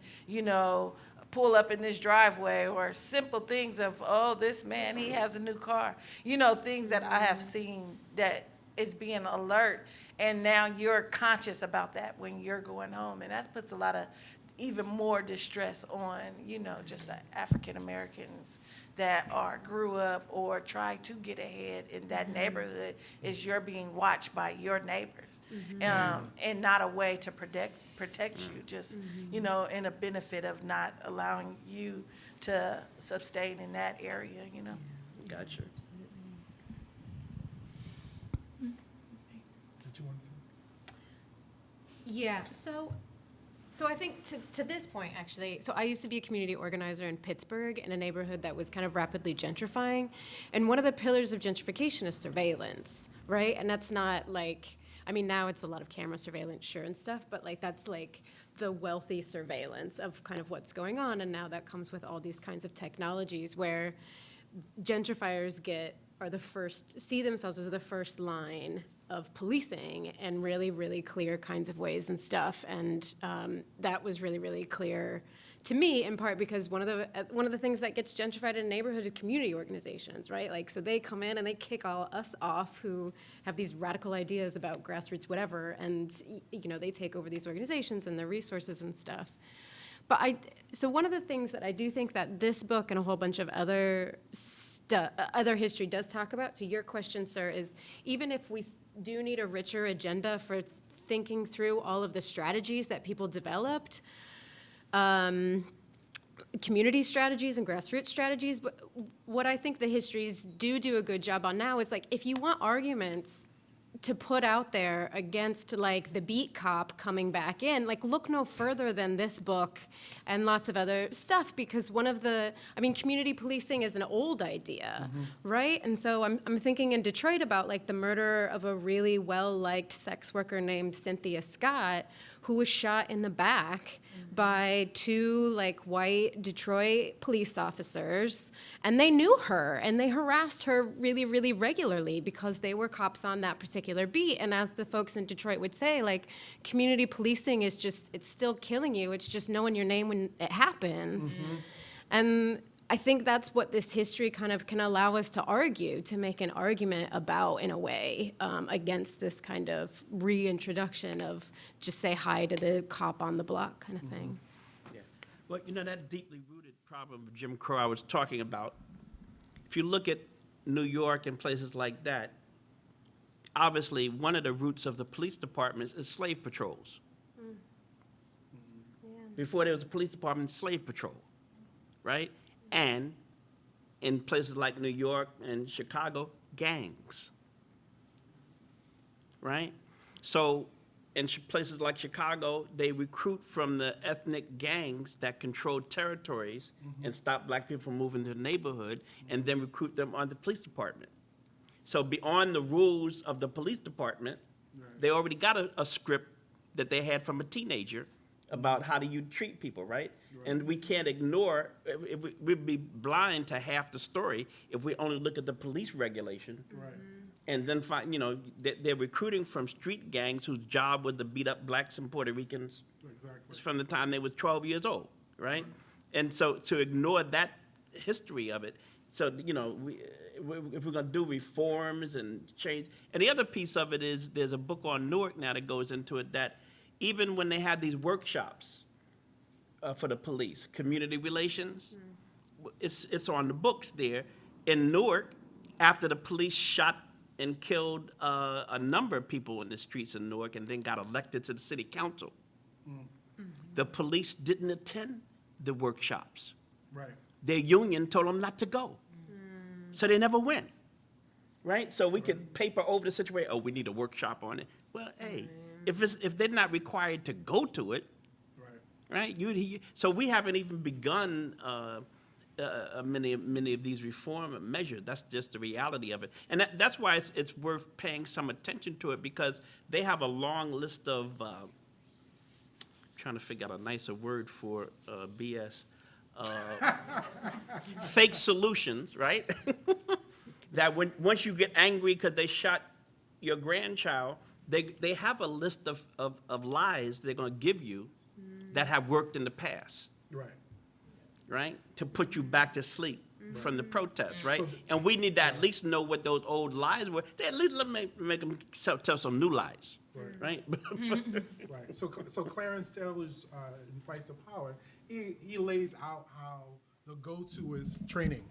pull up in this driveway, or simple things of, oh, this man, he has a new car. Things that I have seen that is being alert, and now you're conscious about that when you're going home, and that puts a lot of even more distress on, just the African Americans that grew up or try to get ahead in that neighborhood, is you're being watched by your neighbors, and not a way to protect you, just, in a benefit of not allowing you to sustain in that area,
Gotcha.
Did you want to say?
Yeah, so I think to this point, actually, so I used to be a community organizer in Pittsburgh in a neighborhood that was kind of rapidly gentrifying. And one of the pillars of gentrification is surveillance, right? And that's not like, now it's a lot of camera surveillance, sure, and stuff, but that's the wealthy surveillance of kind of what's going on. And now that comes with all these kinds of technologies where gentrifiers see themselves as the first line of policing in really, really clear kinds of ways and stuff. And that was really, really clear to me, in part because one of the things that gets gentrified in a neighborhood is community organizations, right? So they come in and they kick all us off who have these radical ideas about grassroots whatever, and they take over these organizations and their resources and stuff. But so one of the things that I do think that this book and a whole bunch of other history does talk about, to your question, sir, is even if we do need a richer agenda for thinking through all of the strategies that people developed, community strategies and grassroots strategies, but what I think the histories do a good job on now is if you want arguments to put out there against the beat cop coming back in, look no further than this book and lots of other stuff, because community policing is an old idea, right? And so I'm thinking in Detroit about the murder of a really well-liked sex worker named Cynthia Scott, who was shot in the back by two white Detroit police officers, and they knew her and they harassed her really, really regularly because they were cops on that particular beat. And as the folks in Detroit would say, community policing is it's still killing you. It's just knowing your name when it happens. And I think that's what this history kind of can allow us to argue, to make an argument about, in a way, against this kind of reintroduction of just say hi to the cop on the block kind of thing.
Yeah. Well, that deeply rooted problem of Jim Crow I was talking about, if you look at New York and places like that, obviously one of the roots of the police departments is slave patrols.
Yeah.
Before there was a police department, slave patrol, right? And in places like New York and Chicago, gangs, right? So in places like Chicago, they recruit from the ethnic gangs that control territories and stop black people from moving to the neighborhood, and then recruit them on the police department. So beyond the rules of the police department, they already got a script that they had from a teenager about how do you treat people, right? And we can't ignore, we'd be blind to half the story if we only look at the police regulation.
Right.
And then find, they're recruiting from street gangs whose job was to beat up blacks and Puerto Ricans
Exactly.
from the time they were 12 years old, right? And so to ignore that history of it, so, if we're gonna do reforms and change, and the other piece of it is there's a book on Newark now that goes into it, that even when they had these workshops for the police, community relations, it's on the books there. In Newark, after the police shot and killed a number of people in the streets in Newark and then got elected to the city council, the police didn't attend the workshops.
Right.
Their union told them not to go. So they never win, right? So we could paper over the situation, oh, we need a workshop on it. Well, hey, if they're not required to go to it, right? So we haven't even begun many of these reform measures. That's just the reality of it. And that's why it's worth paying some attention to it, because they have a long list of, trying to figure out a nicer word for BS, fake solutions, right? That once you get angry because they shot your grandchild, they have a list of lies they're going to give you that have worked in the past, right? To put you back to sleep from the protests, right? And we need to at least know what those old lies were. They at least make them tell some new lies, right?
Right. So Clarence Taylor's in Fight the Power, he lays out how the go-to is training,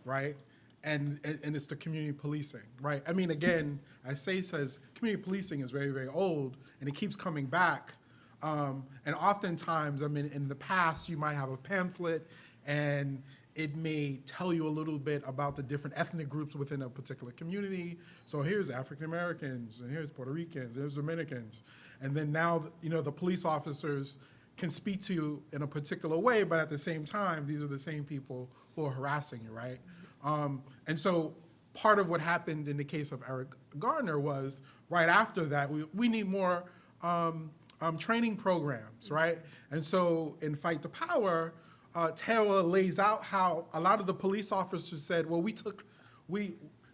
right? And it's the community policing, right? I mean, again, as Say says, community policing is very, very old, and it keeps coming back. And oftentimes, I mean, in the past, you might have a pamphlet, and it may tell you a little bit about the different ethnic groups within a particular community. So here's African Americans, and here's Puerto Ricans, here's Dominicans. And then now, the police officers can speak to you in a particular way, but at the same time, these are the same people who are harassing you, right? And so part of what happened in the case of Eric Garner was, right after that, we need more training programs, right? And so in Fight the Power, Taylor lays out how a lot of the police officers said, well,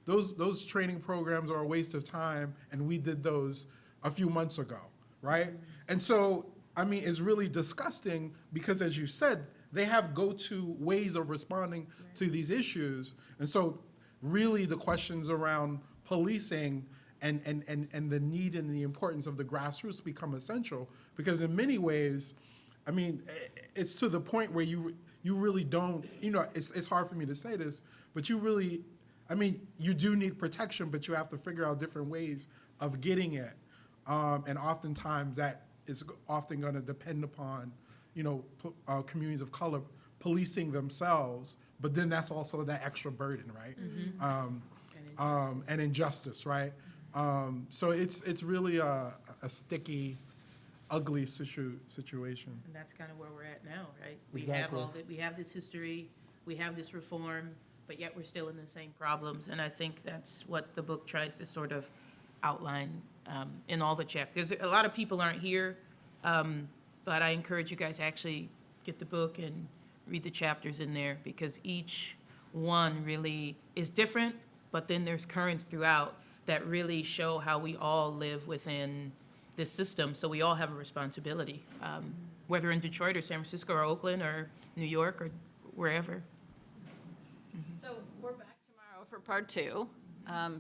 those training programs are a waste of time, and we did those a few months ago, right? And so, I mean, it's really disgusting because, as you said, they have go-to ways of responding to these issues. And so really the questions around policing and the need and the importance of the grassroots become essential, because in many ways, I mean, it's to the point where you really don't, it's hard for me to say this, but you really, I mean, you do need protection, but you have to figure out different ways of getting it. And oftentimes that is often going to depend upon, communities of color policing themselves, but then that's also that extra burden, right? And injustice, right? So it's really a sticky, ugly situation.
And that's kind of where we're at now, right?
Exactly.
We have this history, we have this reform, but yet we're still in the same problems. And I think that's what the book tries to sort of outline in all the chapters. A lot of people aren't here, but I encourage you guys to actually get the book and read the chapters in there, because each one really is different, but then there's currents throughout that really show how we all live within this system. So we all have a responsibility, whether in Detroit or San Francisco or Oakland or New York or wherever.
So we're back tomorrow for part 2.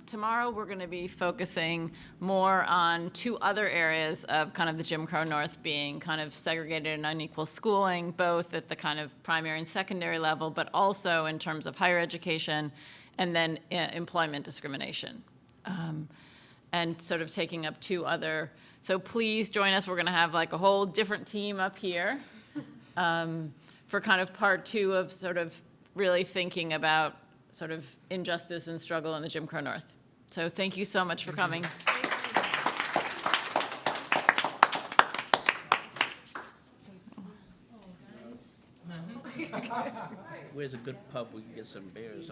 Tomorrow, we're going to be focusing more on 2 other areas of kind of the Jim Crow North, being kind of segregated and unequal schooling, both at the kind of primary and secondary level, but also in terms of higher education, and then employment discrimination. And sort of taking up 2 other, so please join us. We're going to have like a whole different team up here for kind of part 2 of sort of really thinking about sort of injustice and struggle in the Jim Crow North. So thank you so much for coming.
Where's a good pub we can get some beers?